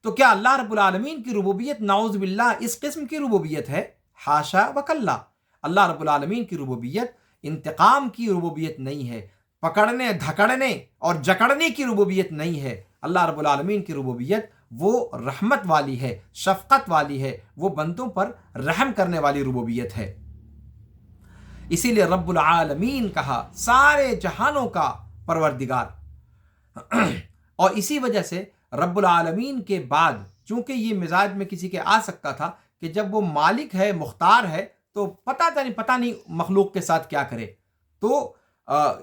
تو کیا اللہ رب العالمین کی ربوبیت نعوذ باللہ اس قسم کی ربوبیت ہے؟ حاشا وکلا، اللہ رب العالمین کی ربوبیت انتقام کی ربوبیت نہیں ہے، پکڑنے، دھکڑنے اور جکڑنے کی ربوبیت نہیں ہے۔ اللہ رب العالمین کی ربوبیت وہ رحمت والی ہے، شفقت والی ہے، وہ بندوں پر رحم کرنے والی ربوبیت ہے۔ اسی لیے رب العالمین کہا، سارے جہانوں کا پروردگار۔ اور اسی وجہ سے رب العالمین کے بعد چونکہ یہ مزاج میں کسی کے آ سکتا تھا کہ جب وہ مالک ہے، مختار ہے، تو پتہ نہیں مخلوق کے ساتھ کیا کرے، تو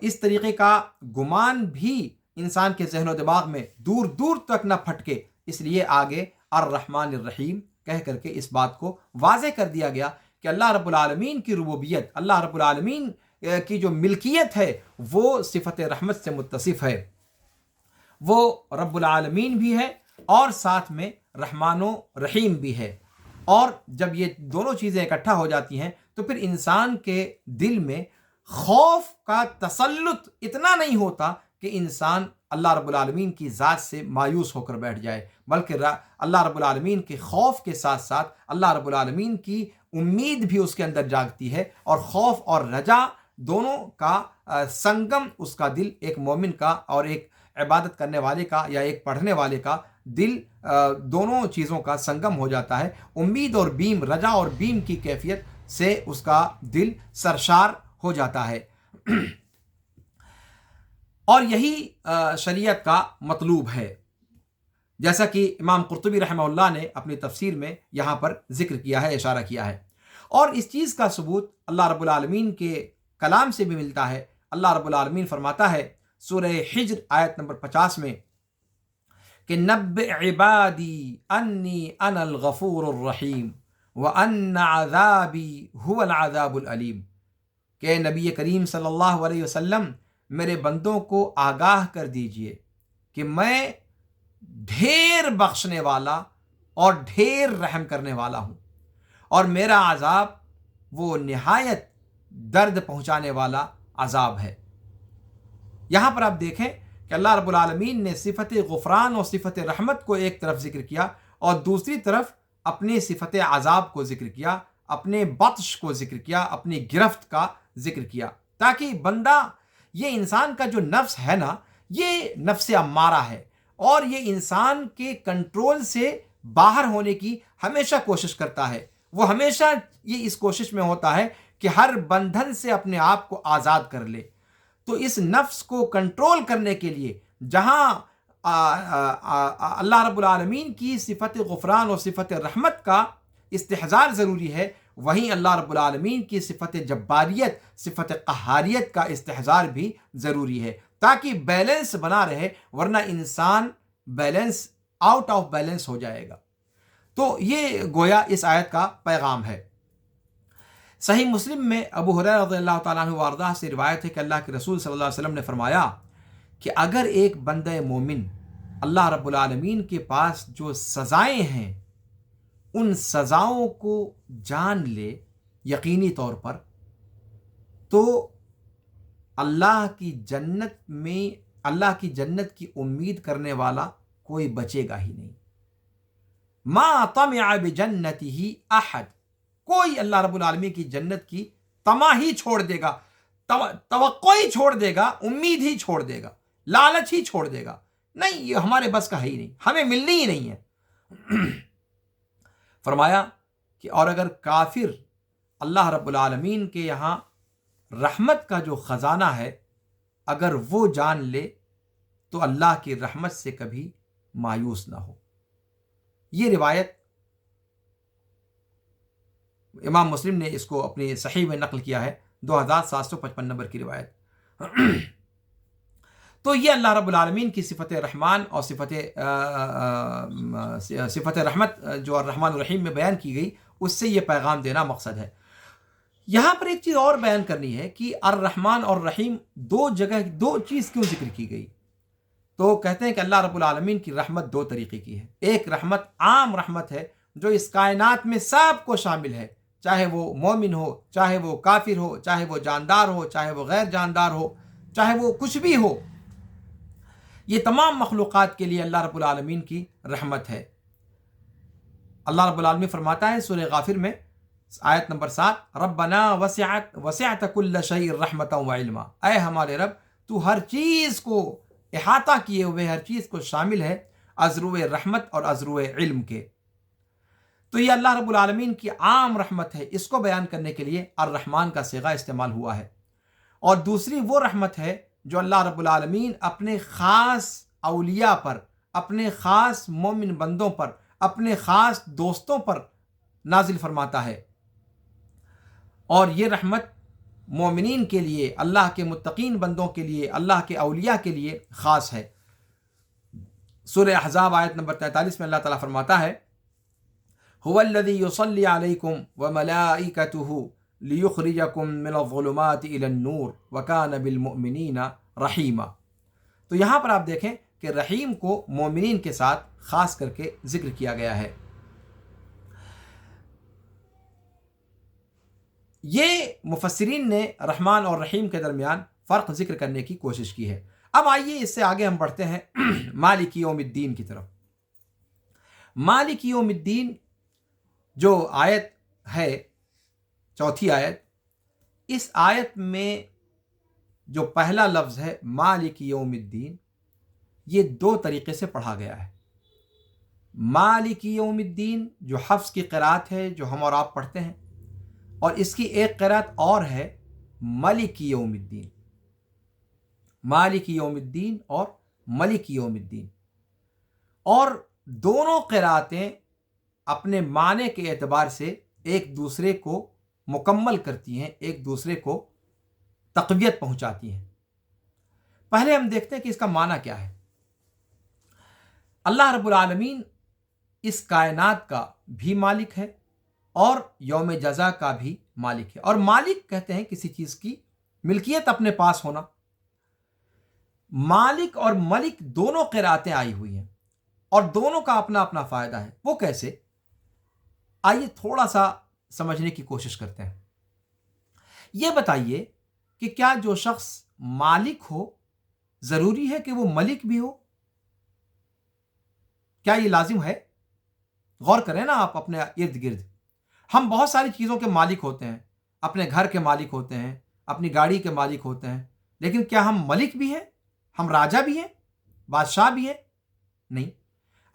اس طریقے کا گمان بھی انسان کے ذہن و دماغ میں دور دور تک نہ پھٹکے، اس لیے آگے الرحمن الرحیم کہہ کر کے اس بات کو واضح کر دیا گیا کہ اللہ رب العالمین کی ربوبیت، اللہ رب العالمین کی جو ملکیت ہے وہ صفت رحمت سے متصف ہے، وہ رب العالمین بھی ہے اور ساتھ میں رحمان و رحیم بھی ہے۔ اور جب یہ دونوں چیزیں اکٹھا ہو جاتی ہیں تو پھر انسان کے دل میں خوف کا تسلط اتنا نہیں ہوتا کہ انسان اللہ رب العالمین کی ذات سے مایوس ہو کر بیٹھ جائے، بلکہ اللہ رب العالمین کے خوف کے ساتھ ساتھ اللہ رب العالمین کی امید بھی اس کے اندر جاگتی ہے، اور خوف اور رجا دونوں کا سنگم اس کا دل، ایک مومن کا اور ایک عبادت کرنے والے کا یا ایک پڑھنے والے کا دل، دونوں چیزوں کا سنگم ہو جاتا ہے۔ امید اور بیم، رجا اور بیم کی کیفیت سے اس کا دل سرشار ہو جاتا ہے۔ اور یہی شریعت کا مطلوب ہے، جیسا کہ امام قرطبی رحمہ اللہ نے اپنی تفسیر میں یہاں پر ذکر کیا ہے، اشارہ کیا ہے۔ اور اس چیز کا ثبوت اللہ رب العالمین کے کلام سے بھی ملتا ہے۔ اللہ رب العالمین فرماتا ہے سورہ حجر آیت نمبر 50 میں کہ نبئ عبادی انی انا الغفور الرحیم وان عذابی هو العذاب العلیم، کہ نبی کریم صلی اللہ علیہ وسلم میرے بندوں کو آگاہ کر دیجئے کہ میں ڈھیر بخشنے والا اور ڈھیر رحم کرنے والا ہوں، اور میرا عذاب وہ نہایت درد پہنچانے والا عذاب ہے۔ یہاں پر آپ دیکھیں کہ اللہ رب العالمین نے صفت غفران اور صفت رحمت کو ایک طرف ذکر کیا اور دوسری طرف اپنی صفت عذاب کو ذکر کیا، اپنے بطش کو ذکر کیا، اپنی گرفت کا ذکر کیا، تاکہ بندہ، یہ انسان کا جو نفس ہے نا، یہ نفس امارہ ہے اور یہ انسان کے کنٹرول سے باہر ہونے کی ہمیشہ کوشش کرتا ہے۔ وہ ہمیشہ یہ اس کوشش میں ہوتا ہے کہ ہر بندھن سے اپنے آپ کو آزاد کر لے۔ تو اس نفس کو کنٹرول کرنے کے لیے جہاں اللہ رب العالمین کی صفت غفران اور صفت رحمت کا استحضار ضروری ہے، وہیں اللہ رب العالمین کی صفت جباریت، صفت قہاریت کا استحضار بھی ضروری ہے، تاکہ بیلنس بنا رہے، ورنہ انسان بیلنس آؤٹ آف بیلنس ہو جائے گا۔ تو یہ گویا اس آیت کا پیغام ہے۔ صحیح مسلم میں ابو ہریرہ رضی اللہ تعالیٰ عنہ وارضاہ سے روایت ہے کہ اللہ کے رسول صلی اللہ علیہ وسلم نے فرمایا کہ اگر ایک بندہ مومن اللہ رب العالمین کے پاس جو سزائیں ہیں ان سزاؤں کو جان لے یقینی طور پر، تو اللہ کی جنت کی امید کرنے والا کوئی بچے گا ہی نہیں۔ ما طمع بجنتہ احد، کوئی اللہ رب العالمین کی جنت کی طمع ہی چھوڑ دے گا، توقع ہی چھوڑ دے گا، امید ہی چھوڑ دے گا، لالچ ہی چھوڑ دے گا، نہیں یہ ہمارے بس کا ہے ہی نہیں، ہمیں ملنی ہی نہیں ہے۔ فرمایا کہ اور اگر کافر اللہ رب العالمین کے یہاں رحمت کا جو خزانہ ہے اگر وہ جان لے تو اللہ کی رحمت سے کبھی مایوس نہ ہو۔ یہ روایت امام مسلم نے اس کو اپنی صحیح میں نقل کیا ہے، 2755 نمبر کی روایت۔ تو یہ اللہ رب العالمین کی صفت رحمان اور صفت رحمت جو الرحمن الرحیم میں بیان کی گئی، اس سے یہ پیغام دینا مقصد ہے۔ یہاں پر ایک چیز اور بیان کرنی ہے کہ الرحمن اور رحیم دو چیز کیوں ذکر کی گئی؟ تو کہتے ہیں کہ اللہ رب العالمین کی رحمت دو طریقے کی ہے۔ ایک رحمت عام رحمت ہے جو اس کائنات میں سب کو شامل ہے، چاہے وہ مومن ہو، چاہے وہ کافر ہو، چاہے وہ جاندار ہو، چاہے وہ غیر جاندار ہو، چاہے وہ کچھ بھی ہو، یہ تمام مخلوقات کے لیے اللہ رب العالمین کی رحمت ہے۔ اللہ رب العالمین فرماتا ہے سورہ غافر میں آیت نمبر 7، ربنا وسعت کل شیء رحمتا وعلما، اے ہمارے رب تو ہر چیز کو احاطہ کیے ہوئے، ہر چیز کو شامل ہے ازرو رحمت اور ازرو علم کے۔ تو یہ اللہ رب العالمین کی عام رحمت ہے، اس کو بیان کرنے کے لیے الرحمن کا صیغہ استعمال ہوا ہے۔ اور دوسری وہ رحمت ہے جو اللہ رب العالمین اپنے خاص اولیاء پر، اپنے خاص مومن بندوں پر، اپنے خاص دوستوں پر نازل فرماتا ہے، اور یہ رحمت مومنین کے لیے، اللہ کے متقین بندوں کے لیے، اللہ کے اولیاء کے لیے خاص ہے۔ سورہ احزاب آیت نمبر 43 میں اللہ تعالیٰ فرماتا ہے هو الذي يصلي عليكم وملائكته ليخرجكم من الظلمات الى النور وكان بالمؤمنين رحیما۔ تو یہاں پر آپ دیکھیں کہ رحیم کو مومنین کے ساتھ خاص کر کے ذکر کیا گیا ہے۔ یہ مفسرین نے رحمان اور رحیم کے درمیان فرق ذکر کرنے کی کوشش کی ہے۔ اب آئیے اس سے آگے ہم بڑھتے ہیں مالک یوم الدین کی طرف۔ مالک یوم الدین جو آیت ہے، چوتھی آیت، اس آیت میں جو پہلا لفظ ہے مالک یوم الدین، یہ دو طریقے سے پڑھا گیا ہے۔ مالک یوم الدین جو حفص کی قرات ہے، جو ہم اور آپ پڑھتے ہیں، اور اس کی ایک قرات اور ہے ملک یوم الدین، مالک یوم الدین اور ملک یوم الدین، اور دونوں قراتیں اپنے معنی کے اعتبار سے ایک دوسرے کو مکمل کرتی ہیں، ایک دوسرے کو تقویت پہنچاتی ہیں۔ پہلے ہم دیکھتے ہیں کہ اس کا معنی کیا ہے۔ اللہ رب العالمین اس کائنات کا بھی مالک ہے اور یوم جزا کا بھی مالک ہے۔ اور مالک کہتے ہیں کسی چیز کی ملکیت اپنے پاس ہونا۔ مالک اور ملک دونوں قراتیں آئی ہوئی ہیں اور دونوں کا اپنا اپنا فائدہ ہے۔ وہ کیسے؟ آئیے تھوڑا سا سمجھنے کی کوشش کرتے ہیں۔ یہ بتائیے کہ کیا جو شخص مالک ہو ضروری ہے کہ وہ ملک بھی ہو؟ کیا یہ لازم ہے؟ غور کریں نا آپ اپنے ارد گرد. ہم بہت ساری چیزوں کے مالک ہوتے ہیں، اپنے گھر کے مالک ہوتے ہیں، اپنی گاڑی کے مالک ہوتے ہیں، لیکن کیا ہم ملک بھی ہیں؟ ہم راجا بھی ہیں؟ بادشاہ بھی ہیں؟ نہیں.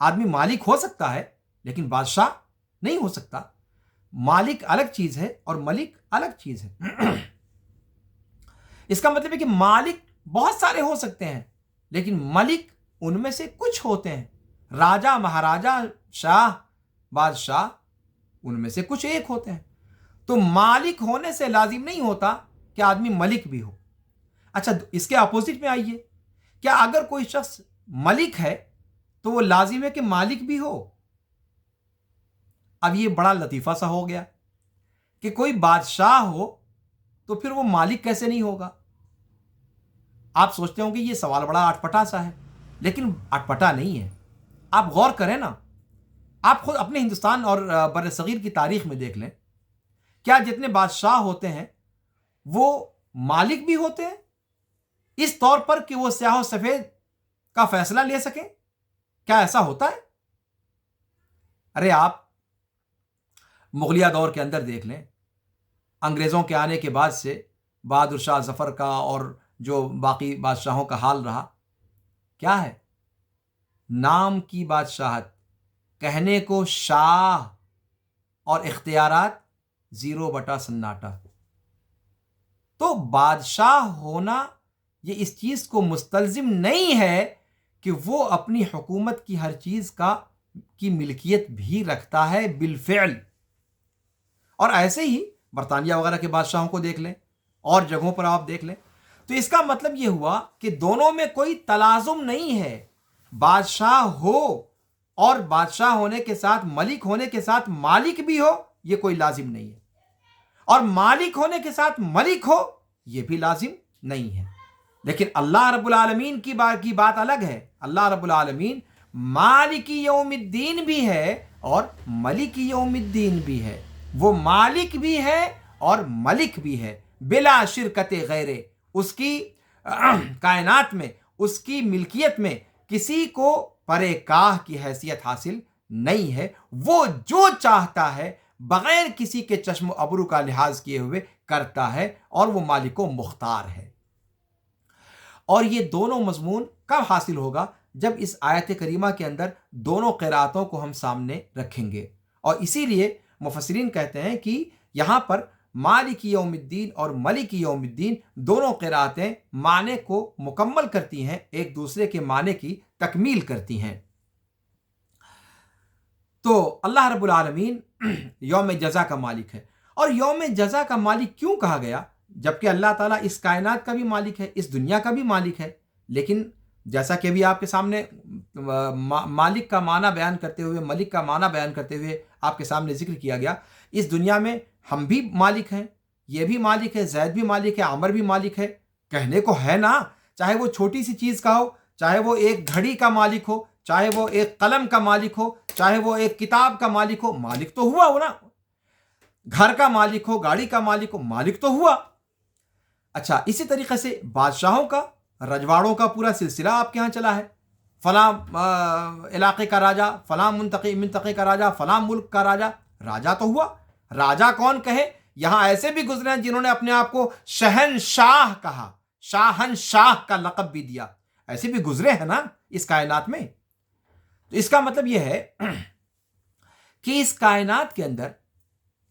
آدمی مالک ہو سکتا ہے لیکن بادشاہ نہیں ہو سکتا. مالک الگ چیز ہے اور ملک الگ چیز ہے. اس کا مطلب ہے کہ مالک بہت سارے ہو سکتے ہیں لیکن ملک ان میں سے کچھ ہوتے ہیں. راجا، مہاراجا، شاہ، بادشاہ ان میں سے کچھ ایک ہوتے ہیں. تو مالک ہونے سے لازم نہیں ہوتا کہ آدمی ملک بھی ہو. اچھا، اس کے اپوزٹ میں آئیے، کیا اگر کوئی شخص ملک ہے تو وہ لازم ہے کہ مالک بھی ہو؟ اب یہ بڑا لطیفہ سا ہو گیا کہ کوئی بادشاہ ہو تو پھر وہ مالک کیسے نہیں ہوگا؟ آپ سوچتے ہوں کہ یہ سوال بڑا اٹپٹا سا ہے، لیکن اٹپٹا نہیں ہے. آپ غور کریں نا، آپ خود اپنے ہندوستان اور بر صغیر کی تاریخ میں دیکھ لیں، کیا جتنے بادشاہ ہوتے ہیں وہ مالک بھی ہوتے ہیں اس طور پر کہ وہ سیاہ و سفید کا فیصلہ لے سکیں؟ کیا ایسا ہوتا ہے؟ ارے آپ مغلیہ دور کے اندر دیکھ لیں، انگریزوں کے آنے کے بعد سے بہادر شاہ ظفر کا اور جو باقی بادشاہوں کا حال رہا کیا ہے؟ نام کی بادشاہت، کہنے کو شاہ، اور اختیارات 0 سناٹا. تو بادشاہ ہونا یہ اس چیز کو مستلزم نہیں ہے کہ وہ اپنی حکومت کی ہر چیز کی ملکیت بھی رکھتا ہے بالفعل. اور ایسے ہی برطانیہ وغیرہ کے بادشاہوں کو دیکھ لیں اور جگہوں پر آپ دیکھ لیں. تو اس کا مطلب یہ ہوا کہ دونوں میں کوئی تلازم نہیں ہے. بادشاہ ہو اور بادشاہ ہونے کے ساتھ، ملک ہونے کے ساتھ مالک بھی ہو، یہ کوئی لازم نہیں ہے. اور مالک ہونے کے ساتھ ملک ہو، یہ بھی لازم نہیں ہے. لیکن اللہ رب العالمین کی بات الگ ہے. اللہ رب العالمین مالکی یوم الدین بھی ہے اور ملکی یوم الدین بھی ہے. وہ مالک بھی ہے اور ملک بھی ہے بلا شرکت غیر. اس کی کائنات میں، اس کی ملکیت میں کسی کو پرے کاہ کی حیثیت حاصل نہیں ہے. وہ جو چاہتا ہے بغیر کسی کے چشم و ابرو کا لحاظ کیے ہوئے کرتا ہے اور وہ مالک و مختار ہے. اور یہ دونوں مضمون کب حاصل ہوگا؟ جب اس آیت کریمہ کے اندر دونوں قراتوں کو ہم سامنے رکھیں گے. اور اسی لیے مفسرین کہتے ہیں کہ یہاں پر مالک یوم الدین اور ملک یوم الدین دونوں قراتیں معنی کو مکمل کرتی ہیں، ایک دوسرے کے معنی کی تکمیل کرتی ہیں. تو اللہ رب العالمین یوم جزا کا مالک ہے. اور یوم جزا کا مالک کیوں کہا گیا؟ جبکہ اللہ تعالیٰ اس کائنات کا بھی مالک ہے، اس دنیا کا بھی مالک ہے. لیکن جیسا کہ ابھی آپ کے سامنے مالک کا معنی بیان کرتے ہوئے، ملک کا معنی بیان کرتے ہوئے آپ کے سامنے ذکر کیا گیا، اس دنیا میں ہم بھی مالک ہیں، یہ بھی مالک ہے، زید بھی مالک ہے، عمر بھی مالک ہے. کہنے کو ہے نا، چاہے وہ چھوٹی سی چیز کا ہو، چاہے وہ ایک گھڑی کا مالک ہو، چاہے وہ ایک قلم کا مالک ہو، چاہے وہ ایک کتاب کا مالک ہو، مالک تو ہوا وہ نا. گھر کا مالک ہو، گاڑی کا مالک ہو، مالک تو ہوا. اچھا، اسی طریقے سے بادشاہوں کا، رجواڑوں کا پورا سلسلہ آپ کے ہاں چلا ہے. فلاں علاقے کا راجا، فلاں منطقے کا راجا، فلاں ملک کا راجا، راجا تو ہوا. راجا کون کہے؟ یہاں ایسے بھی گزرے ہیں جنہوں نے اپنے آپ کو شہنشاہ کہا، شاہنشاہ کا لقب بھی دیا. ایسے بھی گزرے ہیں نا اس کائنات میں. تو اس کا مطلب یہ ہے کہ اس کائنات کے اندر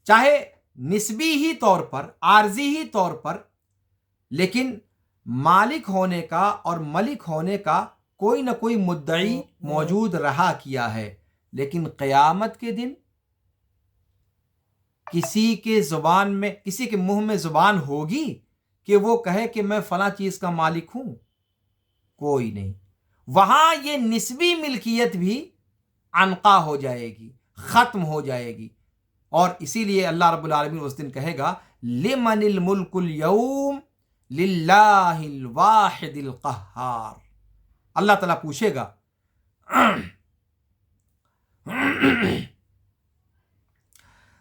چاہے نسبی ہی طور پر، عارضی ہی طور پر، لیکن مالک ہونے کا اور ملک ہونے کا کوئی نہ کوئی مدعی موجود رہا کیا ہے. لیکن قیامت کے دن کسی کے زبان میں، کسی کے منہ میں زبان ہوگی کہ وہ کہے کہ میں فلاں چیز کا مالک ہوں؟ کوئی نہیں. وہاں یہ نسبی ملکیت بھی عنقا ہو جائے گی، ختم ہو جائے گی. اور اسی لیے اللہ رب العالمین اس دن کہے گا لمن الملک اليوم للہ الواحد القہار. اللہ تعالیٰ پوچھے گا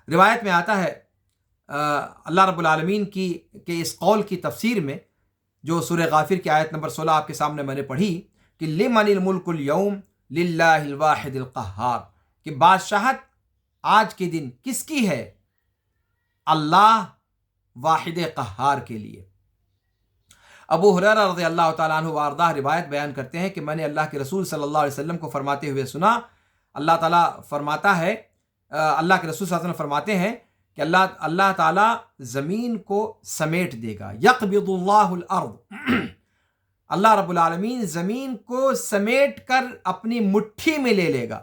روایت میں آتا ہے اللہ رب العالمین کی کے اس قول کی تفسیر میں جو سورہ غافر کی آیت نمبر 16 آپ کے سامنے میں نے پڑھی کہ لمن الملک اليوم للہ الواحد القہار، کہ بادشاہت آج کے دن کس کی ہے؟ اللہ واحد قہار کے لیے۔ ابو ہریرہ رضی اللہ تعالیٰ عنہ وارضاہ روایت بیان کرتے ہیں کہ میں نے اللہ کے رسول صلی اللہ علیہ وسلم کو فرماتے ہوئے سنا، اللہ تعالیٰ فرماتا ہے، اللہ کے رسول صلی اللہ علیہ وسلم فرماتے ہیں کہ اللہ تعالیٰ زمین کو سمیٹ دے گا، یقبض اللہ الارض، اللہ رب العالمین زمین کو سمیٹ کر اپنی مٹھی میں لے لے گا،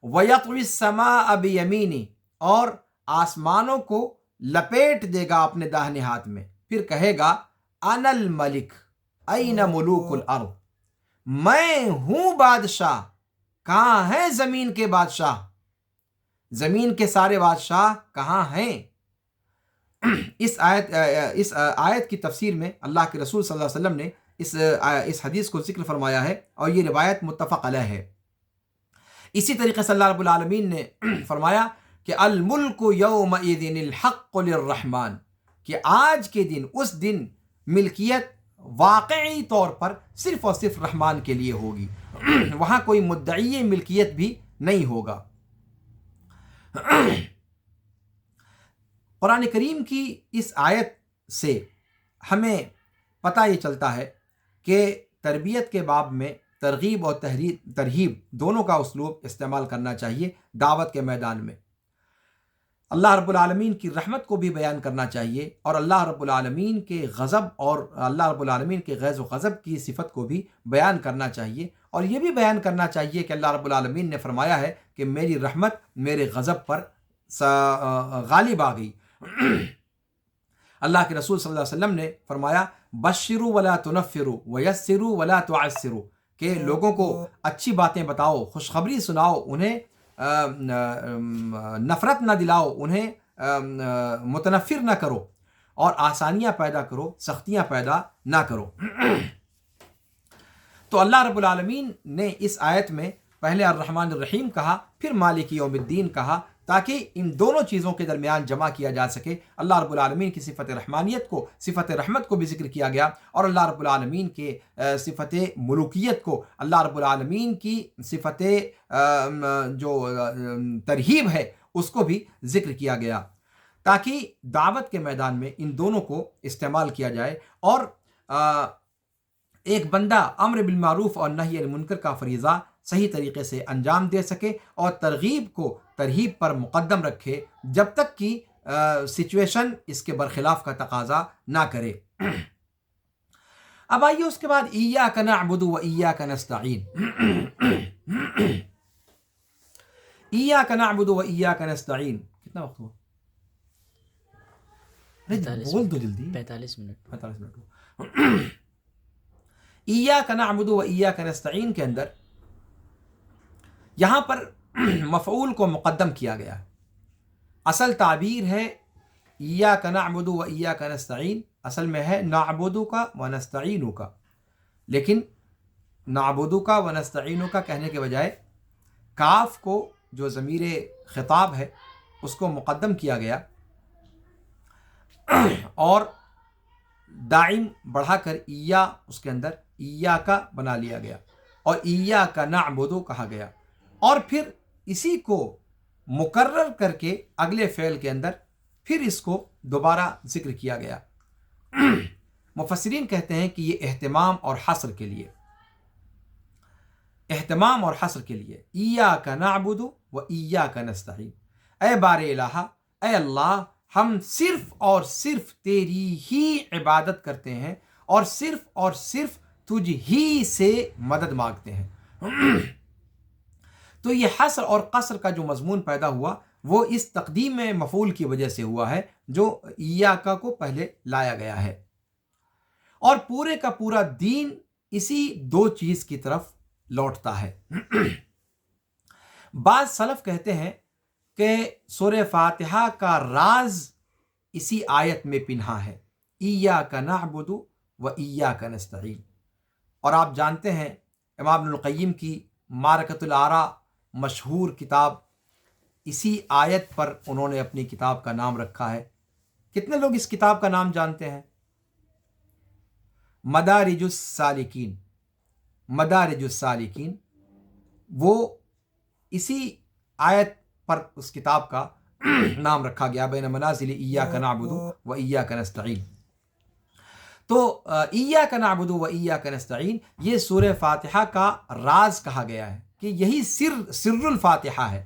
وَيَطْوِي السَّمَاءَ بِيَمِينِهِ، اور آسمانوں کو لپیٹ دے گا اپنے داہنے ہاتھ میں، پھر کہے گا انا الملک این ملوک الارض، میں ہوں بادشاہ، کہاں ہیں زمین کے بادشاہ، زمین کے سارے بادشاہ کہاں ہیں؟ اس آیت کی تفسیر میں اللہ کے رسول صلی اللہ علیہ وسلم نے اس حدیث کو ذکر فرمایا ہے، اور یہ روایت متفق علیہ ہے۔ اسی طریقے سے اللہ رب العالمین نے فرمایا کہ الملک یومئذ الحق للرحمن، کہ آج کے دن، اس دن ملکیت واقعی طور پر صرف اور صرف رحمان کے لیے ہوگی، وہاں کوئی مدعی ملکیت بھی نہیں ہوگا۔ قرآن کریم کی اس آیت سے ہمیں پتہ یہ چلتا ہے کہ تربیت کے باب میں ترغیب اور ترہیب دونوں کا اسلوب استعمال کرنا چاہیے۔ دعوت کے میدان میں اللہ رب العالمین کی رحمت کو بھی بیان کرنا چاہیے، اور اللہ رب العالمین کے غضب اور اللہ رب العالمین کے غیظ و غضب کی صفت کو بھی بیان کرنا چاہیے، اور یہ بھی بیان کرنا چاہیے کہ اللہ رب العالمین نے فرمایا ہے کہ میری رحمت میرے غضب پر غالب آ گئی۔ اللہ کے رسول صلی اللہ علیہ وسلم نے فرمایا بشروا ولا تنفروا ویسروا ولا تعسروا، کہ لوگوں کو اچھی باتیں بتاؤ، خوشخبری سناؤ، انہیں نفرت نہ دلاؤ، انہیں متنفر نہ کرو، اور آسانیاں پیدا کرو، سختیاں پیدا نہ کرو۔ تو اللہ رب العالمین نے اس آیت میں پہلے الرحمن الرحیم کہا، پھر مالک یوم الدین کہا، تاکہ ان دونوں چیزوں کے درمیان جمع کیا جا سکے۔ اللہ رب العالمین کی صفت رحمانیت کو، صفت رحمت کو بھی ذکر کیا گیا، اور اللہ رب العالمین کے صفت ملوکیت کو، اللہ رب العالمین کی صفت جو ترہیب ہے اس کو بھی ذکر کیا گیا، تاکہ دعوت کے میدان میں ان دونوں کو استعمال کیا جائے، اور ایک بندہ امر بالمعروف اور نہی عن المنکر کا فریضہ صحیح طریقے سے انجام دے سکے، اور ترغیب کو ترہیب پر مقدم رکھے جب تک کہ سچویشن اس کے برخلاف کا تقاضا نہ کرے۔ اب آئیے اس کے بعد ایاک نعبد و ایاک نستعین، ایاک نعبد و ایاک نستعین، کتنا وقت ہوا؟ بول دو جلدی، 45 منٹ۔ ایاک نعبد و ایاک نستعین کے اندر یہاں پر مفعول کو مقدم کیا گیا ہے۔ اصل تعبیر ہے ایاک نعبد و ایاک نستعین، اصل میں ہے نعبد کا و نستعین کا، لیکن نعبد کا و نستعین کا کہنے کے بجائے کاف کو جو ضمیر خطاب ہے اس کو مقدم کیا گیا، اور دائم بڑھا کر ایا اس کے اندر ایا کا بنا لیا گیا، اور ایاک نعبد کہا گیا، اور پھر اسی کو مکرر کر کے اگلے فعل کے اندر پھر اس کو دوبارہ ذکر کیا گیا۔ مفسرین کہتے ہیں کہ یہ اہتمام اور حصر کے لیے، اہتمام اور حصر کے لیے، ایاک نعبد و ایاک نستعین، اے بار الہ، اے اللہ، ہم صرف اور صرف تیری ہی عبادت کرتے ہیں، اور صرف تجھ ہی سے مدد مانگتے ہیں۔ تو یہ حصر اور قصر کا جو مضمون پیدا ہوا وہ اس تقدیم مفعول کی وجہ سے ہوا ہے جو ایاکا کو پہلے لایا گیا ہے، اور پورے کا پورا دین اسی دو چیز کی طرف لوٹتا ہے۔ بعض سلف کہتے ہیں کہ سورہ فاتحہ کا راز اسی آیت میں پنہا ہے، ایاک نعبد و ایاک نستعین، اور آپ جانتے ہیں امام ابن القیم کی معرکۃ الآراء مشہور کتاب، اسی آیت پر انہوں نے اپنی کتاب کا نام رکھا ہے، کتنے لوگ اس کتاب کا نام جانتے ہیں؟ مدارج السالکین. مدارج السالکین وہ اسی آیت پر اس کتاب کا نام رکھا گیا، بین منازل ایاک نعبد و ایاک نستعین. تو ایاک نعبد و ایاک نستعین یہ سورہ فاتحہ کا راز کہا گیا ہے کہ یہی سر الفاتحہ ہے.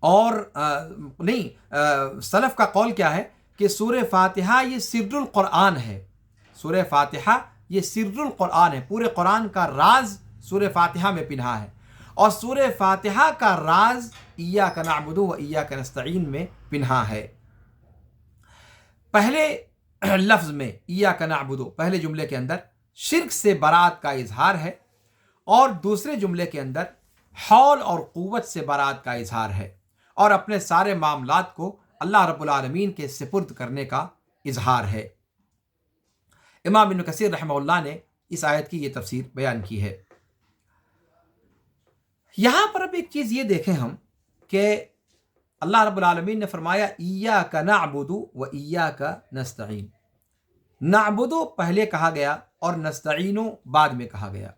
اور سلف کا قول کیا ہے کہ سورہ فاتحہ یہ سر القرآن ہے. سورہ فاتحہ یہ سر القرآن ہے، پورے قرآن کا راز سورہ فاتحہ میں پنہا ہے، اور سورہ فاتحہ کا راز ایاک نعبد و ایاک نستعین میں پنہا ہے. پہلے لفظ میں ایاک نعبد، پہلے جملے کے اندر شرک سے برات کا اظہار ہے، اور دوسرے جملے کے اندر حول اور قوت سے برات کا اظہار ہے، اور اپنے سارے معاملات کو اللہ رب العالمین کے سپرد کرنے کا اظہار ہے. امام ابن کثیر رحمہ اللہ نے اس آیت کی یہ تفسیر بیان کی ہے. یہاں پر اب ایک چیز یہ دیکھیں ہم کہ اللہ رب العالمین نے فرمایا ایاک نعبد و ایاک نستعین. نعبد پہلے کہا گیا اور نستعین بعد میں کہا گیا.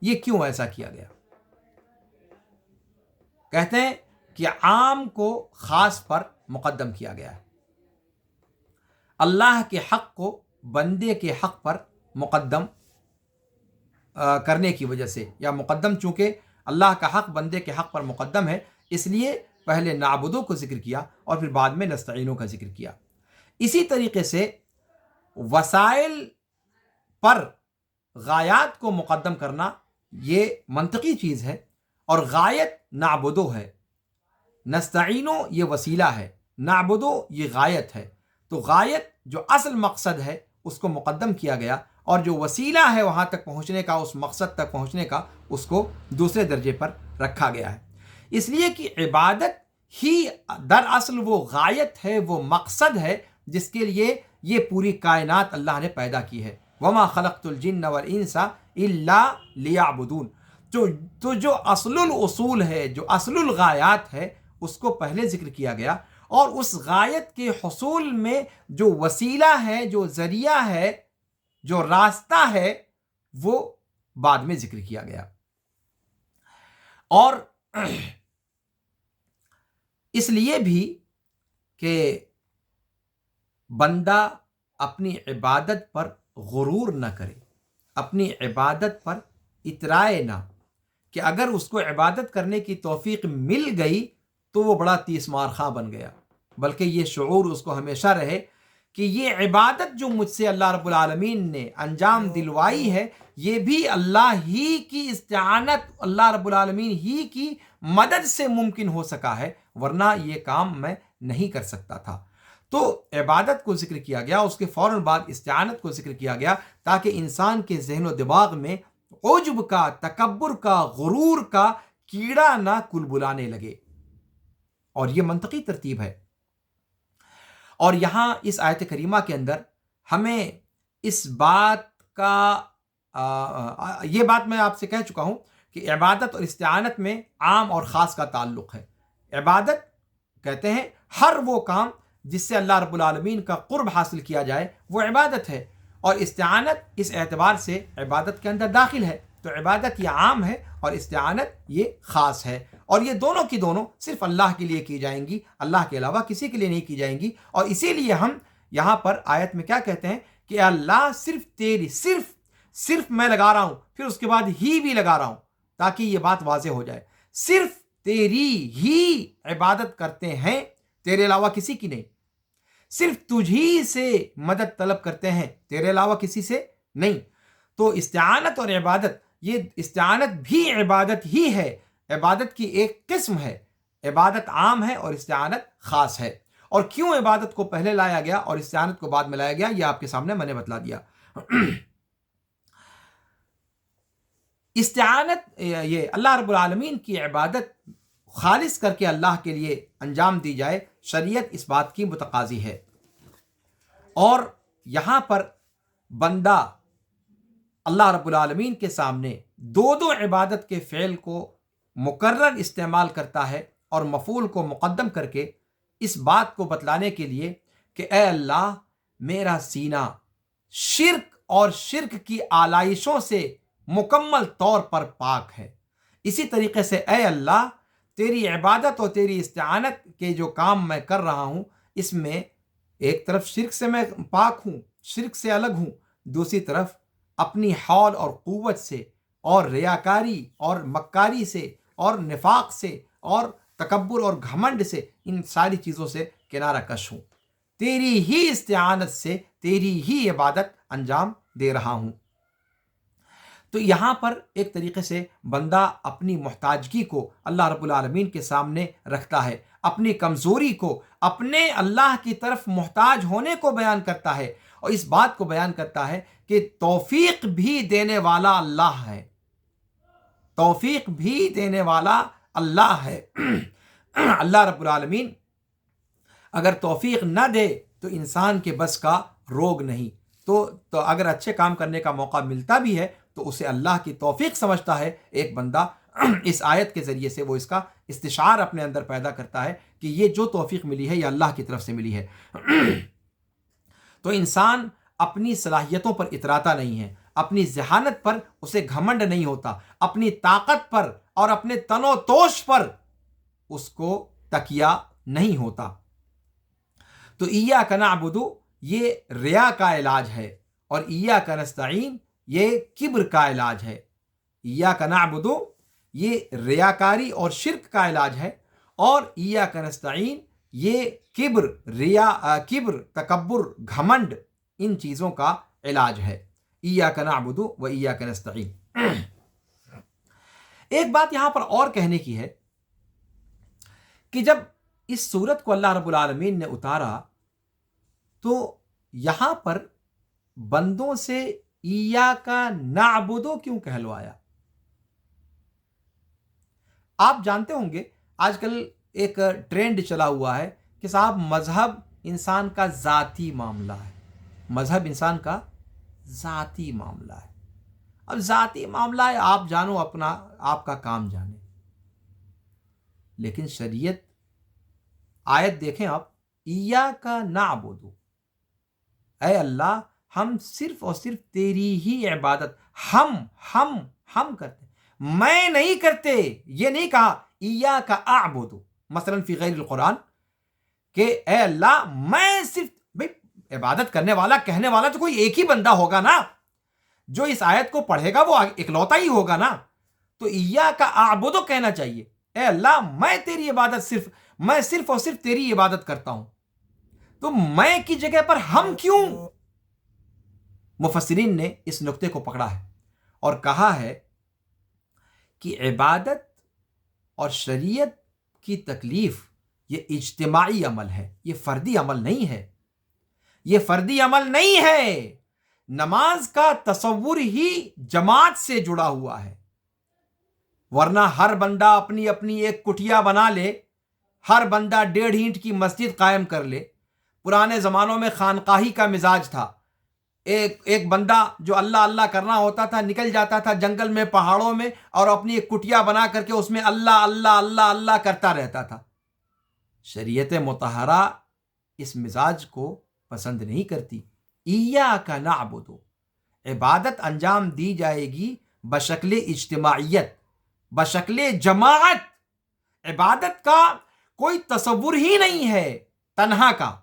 یہ کیوں ایسا کیا گیا؟ کہتے ہیں کہ عام کو خاص پر مقدم کیا گیا ہے. اللہ کے حق کو بندے کے حق پر مقدم کرنے کی وجہ سے، یا مقدم چونکہ اللہ کا حق بندے کے حق پر مقدم ہے، اس لیے پہلے نعبدو کو ذکر کیا اور پھر بعد میں نستعینوں کا ذکر کیا. اسی طریقے سے وسائل پر غایات کو مقدم کرنا یہ منطقی چیز ہے، اور غایت نعبدو ہے، نستعینو یہ وسیلہ ہے، نعبدو یہ غایت ہے. تو غایت جو اصل مقصد ہے اس کو مقدم کیا گیا، اور جو وسیلہ ہے وہاں تک پہنچنے کا، اس مقصد تک پہنچنے کا، اس کو دوسرے درجے پر رکھا گیا ہے. اس لیے کہ عبادت ہی دراصل وہ غایت ہے، وہ مقصد ہے جس کے لیے یہ پوری کائنات اللہ نے پیدا کی ہے. وما خلقت الجن والانس الا لیعبدون. تو جو اصل الاصول ہے، جو اصل الغایات ہے، اس کو پہلے ذکر کیا گیا، اور اس غایت کے حصول میں جو وسیلہ ہے، جو ذریعہ ہے، جو راستہ ہے، وہ بعد میں ذکر کیا گیا. اور اس لیے بھی کہ بندہ اپنی عبادت پر غرور نہ کرے، اپنی عبادت پر اترائے نہ، کہ اگر اس کو عبادت کرنے کی توفیق مل گئی تو وہ بڑا تیسمار خاں بن گیا، بلکہ یہ شعور اس کو ہمیشہ رہے کہ یہ عبادت جو مجھ سے اللہ رب العالمین نے انجام دلوائی ہے، یہ بھی اللہ ہی کی استعانت، اللہ رب العالمین ہی کی مدد سے ممکن ہو سکا ہے، ورنہ یہ کام میں نہیں کر سکتا تھا. تو عبادت کو ذکر کیا گیا، اس کے فوراً بعد استعانت کو ذکر کیا گیا، تاکہ انسان کے ذہن و دماغ میں عجب کا، تکبر کا، غرور کا کیڑا نہ کل بلانے لگے. اور یہ منطقی ترتیب ہے. اور یہاں اس آیت کریمہ کے اندر ہمیں اس بات کا یہ بات میں آپ سے کہہ چکا ہوں کہ عبادت اور استعانت میں عام اور خاص کا تعلق ہے. عبادت کہتے ہیں ہر وہ کام جس سے اللہ رب العالمین کا قرب حاصل کیا جائے وہ عبادت ہے، اور استعانت اس اعتبار سے عبادت کے اندر داخل ہے. تو عبادت یہ عام ہے اور استعانت یہ خاص ہے، اور یہ دونوں کی دونوں صرف اللہ کے لیے کی جائیں گی، اللہ کے علاوہ کسی کے لیے نہیں کی جائیں گی. اور اسی لیے ہم یہاں پر آیت میں کیا کہتے ہیں کہ اللہ صرف تیری، صرف میں لگا رہا ہوں، پھر اس کے بعد ہی بھی لگا رہا ہوں، تاکہ یہ بات واضح ہو جائے. صرف تیری ہی عبادت کرتے ہیں، تیرے علاوہ کسی کی نہیں. صرف تجھی سے مدد طلب کرتے ہیں، تیرے علاوہ کسی سے نہیں. تو استعانت اور عبادت، یہ استعانت بھی عبادت ہی ہے، عبادت کی ایک قسم ہے. عبادت عام ہے اور استعانت خاص ہے. اور کیوں عبادت کو پہلے لایا گیا اور استعانت کو بعد میں لایا گیا، یہ آپ کے سامنے میں نے بتلا دیا. استعانت یہ اللہ رب العالمین کی عبادت خالص کر کے اللہ کے لیے انجام دی جائے، شریعت اس بات کی متقاضی ہے. اور یہاں پر بندہ اللہ رب العالمین کے سامنے دو عبادت کے فعل کو مکرر استعمال کرتا ہے، اور مفعول کو مقدم کر کے اس بات کو بتلانے کے لیے کہ اے اللہ میرا سینہ شرک اور شرک کی آلائشوں سے مکمل طور پر پاک ہے. اسی طریقے سے اے اللہ تیری عبادت اور تیری استعانت کے جو کام میں کر رہا ہوں اس میں ایک طرف شرک سے میں پاک ہوں، شرک سے الگ ہوں، دوسری طرف اپنی حول اور قوت سے اور ریاکاری اور مکاری سے اور نفاق سے اور تکبر اور گھمنڈ سے، ان ساری چیزوں سے کنارہ کش ہوں. تیری ہی استعانت سے تیری ہی عبادت انجام دے رہا ہوں. تو یہاں پر ایک طریقے سے بندہ اپنی محتاجگی کو اللہ رب العالمین کے سامنے رکھتا ہے، اپنی کمزوری کو، اپنے اللہ کی طرف محتاج ہونے کو بیان کرتا ہے، اور اس بات کو بیان کرتا ہے کہ توفیق بھی دینے والا اللہ ہے، توفیق بھی دینے والا اللہ ہے. اللہ رب العالمین اگر توفیق نہ دے تو انسان کے بس کا روگ نہیں. تو اگر اچھے کام کرنے کا موقع ملتا بھی ہے تو اسے اللہ کی توفیق سمجھتا ہے ایک بندہ. اس آیت کے ذریعے سے وہ اس کا استشعار اپنے اندر پیدا کرتا ہے کہ یہ جو توفیق ملی ہے یہ اللہ کی طرف سے ملی ہے. تو انسان اپنی صلاحیتوں پر اتراتا نہیں ہے، اپنی ذہانت پر اسے گھمنڈ نہیں ہوتا، اپنی طاقت پر اور اپنے تن و توش پر اس کو تکیہ نہیں ہوتا. تو ایاک نعبد یہ ریا کا علاج ہے، اور ایاک نستعین یہ کبر کا علاج ہے. ایاک نعبد یہ ریاکاری اور شرک کا علاج ہے، اور ایاک نستعین یہ کبر، تکبر، گھمنڈ، ان چیزوں کا علاج ہے. ایاک نعبد و ایاک نستعین. ایک بات یہاں پر اور کہنے کی ہے کہ جب اس سورت کو اللہ رب العالمین نے اتارا تو یہاں پر بندوں سے ایاک نعبد کیوں کہلوایا؟ آپ جانتے ہوں گے آج کل ایک ٹرینڈ چلا ہوا ہے کہ صاحب مذہب انسان کا ذاتی معاملہ ہے، مذہب انسان کا ذاتی معاملہ ہے. اب ذاتی معاملہ ہے، آپ جانو اپنا، آپ کا کام جانے. لیکن شریعت آیت دیکھیں آپ، ایاک نعبد، اے اللہ ہم صرف اور صرف تیری ہی عبادت ہم کرتے، میں نہیں کرتے. یہ نہیں کہا ایاک اعبد مثلا فی غیر القرآن کہ اے اللہ میں صرف، بھئی عبادت کرنے والا کہنے والا تو کوئی ایک ہی بندہ ہوگا نا، جو اس آیت کو پڑھے گا وہ اکلوتا ہی ہوگا نا. تو ایاک اعبد کہنا چاہیے، اے اللہ میں تیری عبادت میں صرف اور صرف تیری عبادت کرتا ہوں. تو میں کی جگہ پر ہم کیوں؟ مفسرین نے اس نقطے کو پکڑا ہے اور کہا ہے کہ عبادت اور شریعت کی تکلیف یہ اجتماعی عمل ہے، یہ فردی عمل نہیں ہے، یہ فردی عمل نہیں ہے. نماز کا تصور ہی جماعت سے جڑا ہوا ہے، ورنہ ہر بندہ اپنی اپنی ایک کٹیا بنا لے، ہر بندہ 1.5 اینٹ کی مسجد قائم کر لے. پرانے زمانوں میں خانقاہی کا مزاج تھا، ایک بندہ جو اللہ اللہ کرنا ہوتا تھا نکل جاتا تھا جنگل میں، پہاڑوں میں، اور اپنی ایک کٹیا بنا کر کے اس میں اللہ اللہ اللہ اللہ کرتا رہتا تھا. شریعت مطہرہ اس مزاج کو پسند نہیں کرتی. ایاک نعبد، عبادت انجام دی جائے گی بشکل اجتماعیت، بشکل جماعت. عبادت کا کوئی تصور ہی نہیں ہے تنہا کا.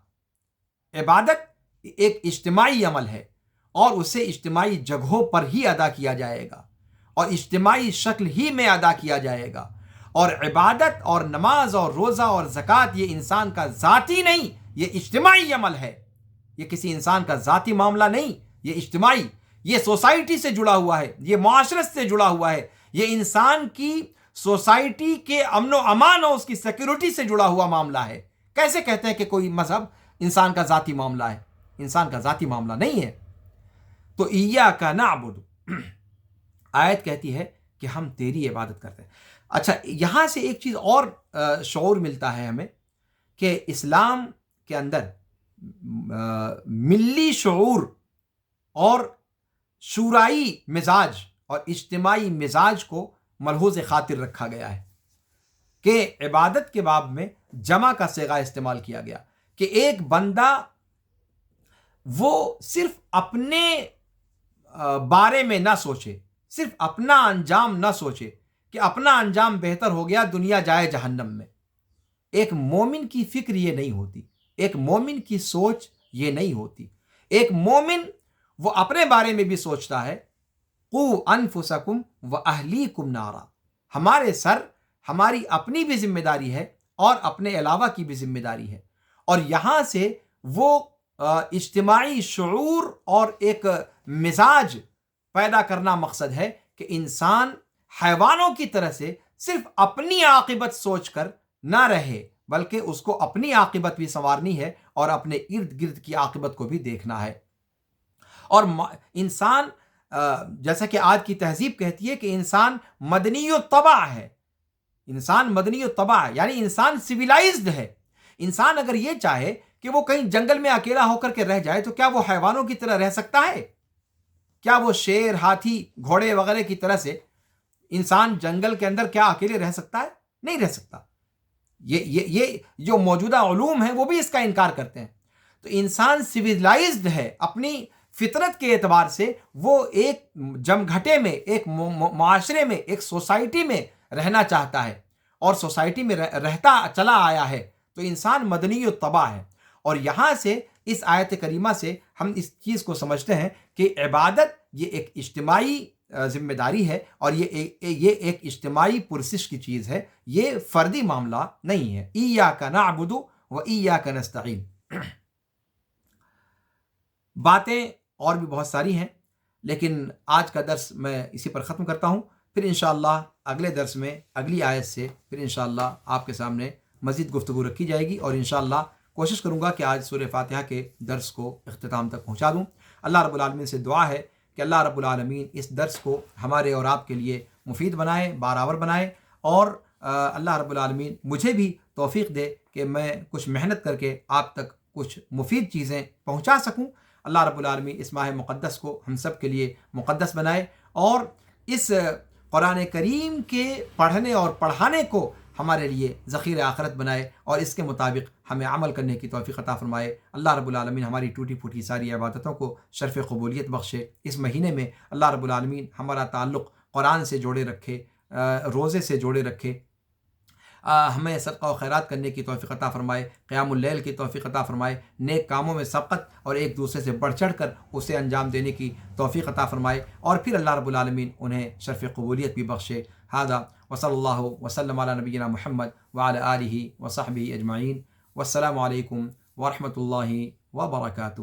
عبادت ایک اجتماعی عمل ہے، اور اسے اجتماعی جگہوں پر ہی ادا کیا جائے گا، اور اجتماعی شکل ہی میں ادا کیا جائے گا. اور عبادت اور نماز اور روزہ اور زکوٰۃ یہ انسان کا ذاتی نہیں، یہ اجتماعی عمل ہے. یہ کسی انسان کا ذاتی معاملہ نہیں، یہ اجتماعی، یہ سوسائٹی سے جڑا ہوا ہے، یہ معاشرت سے جڑا ہوا ہے، یہ انسان کی سوسائٹی کے امن و امان اور اس کی سیکیورٹی سے جڑا ہوا معاملہ ہے. کیسے کہتے ہیں کہ کوئی مذہب انسان کا ذاتی معاملہ ہے؟ انسان کا ذاتی معاملہ نہیں ہے. تو ایاک نعبد، آیت کہتی ہے کہ ہم تیری عبادت کرتے ہیں. اچھا، یہاں سے ایک چیز اور شعور ملتا ہے ہمیں کہ اسلام کے اندر ملی شعور اور شورائی مزاج اور اجتماعی مزاج کو ملحوظ خاطر رکھا گیا ہے کہ عبادت کے باب میں جمع کا صیغہ استعمال کیا گیا کہ ایک بندہ وہ صرف اپنے بارے میں نہ سوچے، صرف اپنا انجام نہ سوچے کہ اپنا انجام بہتر ہو گیا دنیا جائے جہنم میں۔ ایک مومن کی فکر یہ نہیں ہوتی، ایک مومن کی سوچ یہ نہیں ہوتی۔ ایک مومن وہ اپنے بارے میں بھی سوچتا ہے، قُوا أَنفُسَكُمْ وَأَهْلِيكُمْ نَارًا، ہمارے سر ہماری اپنی بھی ذمہ داری ہے اور اپنے علاوہ کی بھی ذمہ داری ہے۔ اور یہاں سے وہ اجتماعی شعور اور ایک مزاج پیدا کرنا مقصد ہے کہ انسان حیوانوں کی طرح سے صرف اپنی عاقبت سوچ کر نہ رہے، بلکہ اس کو اپنی عاقبت بھی سنوارنی ہے اور اپنے ارد گرد کی عاقبت کو بھی دیکھنا ہے۔ اور انسان جیسا کہ آج کی تہذیب کہتی ہے کہ انسان مدنی الطبع ہے، انسان مدنی الطبع ہے، یعنی انسان سویلائزڈ ہے۔ انسان اگر یہ چاہے کہ وہ کہیں جنگل میں اکیلا ہو کر کے رہ جائے تو کیا وہ حیوانوں کی طرح رہ سکتا ہے؟ کیا وہ شیر، ہاتھی، گھوڑے وغیرہ کی طرح سے انسان جنگل کے اندر کیا اکیلے رہ سکتا ہے؟ نہیں رہ سکتا۔ یہ جو موجودہ علوم ہیں وہ بھی اس کا انکار کرتے ہیں۔ تو انسان سویلائزڈ ہے، اپنی فطرت کے اعتبار سے وہ ایک جمگھٹے میں، ایک معاشرے میں، ایک سوسائٹی میں رہنا چاہتا ہے اور سوسائٹی میں رہتا چلا آیا ہے، تو انسان مدنی الطبع ہے۔ اور یہاں سے اس آیت کریمہ سے ہم اس چیز کو سمجھتے ہیں کہ عبادت یہ ایک اجتماعی ذمہ داری ہے اور یہ ایک اجتماعی پرسش کی چیز ہے، یہ فردی معاملہ نہیں ہے۔ ایاک نعبد و ایاک نستعین۔ باتیں اور بھی بہت ساری ہیں، لیکن آج کا درس میں اسی پر ختم کرتا ہوں۔ پھر انشاءاللہ اگلے درس میں اگلی آیت سے پھر انشاءاللہ آپ کے سامنے مزید گفتگو رکھی جائے گی، اور انشاءاللہ کوشش کروں گا کہ آج سورہ فاتحہ کے درس کو اختتام تک پہنچا دوں۔ اللہ رب العالمین سے دعا ہے کہ اللہ رب العالمین اس درس کو ہمارے اور آپ کے لیے مفید بنائے، بارآور بنائے، اور اللہ رب العالمین مجھے بھی توفیق دے کہ میں کچھ محنت کر کے آپ تک کچھ مفید چیزیں پہنچا سکوں۔ اللہ رب العالمین اس ماہ مقدس کو ہم سب کے لیے مقدس بنائے، اور اس قرآن کریم کے پڑھنے اور پڑھانے کو ہمارے لیے ذخیرہ آخرت بنائے، اور اس کے مطابق ہمیں عمل کرنے کی توفیق عطا فرمائے۔ اللہ رب العالمین ہماری ٹوٹی پھوٹی ساری عبادتوں کو شرف قبولیت بخشے۔ اس مہینے میں اللہ رب العالمین ہمارا تعلق قرآن سے جوڑے رکھے، روزے سے جوڑے رکھے، ہمیں صدقہ و خیرات کرنے کی توفیق عطا فرمائے، قیام اللیل کی توفیق عطا فرمائے، نیک کاموں میں سبقت اور ایک دوسرے سے بڑھ چڑھ کر اسے انجام دینے کی توفیق عطا فرمائے، اور پھر اللہ رب العالمین انہیں شرف قبولیت بھی بخشے۔ ھذا وصلی اللہ وسلم علی نبینا محمد وعلی آلہ وصحبہ اجمعین، والسلام علیکم ورحمۃ اللہ وبرکاتہ۔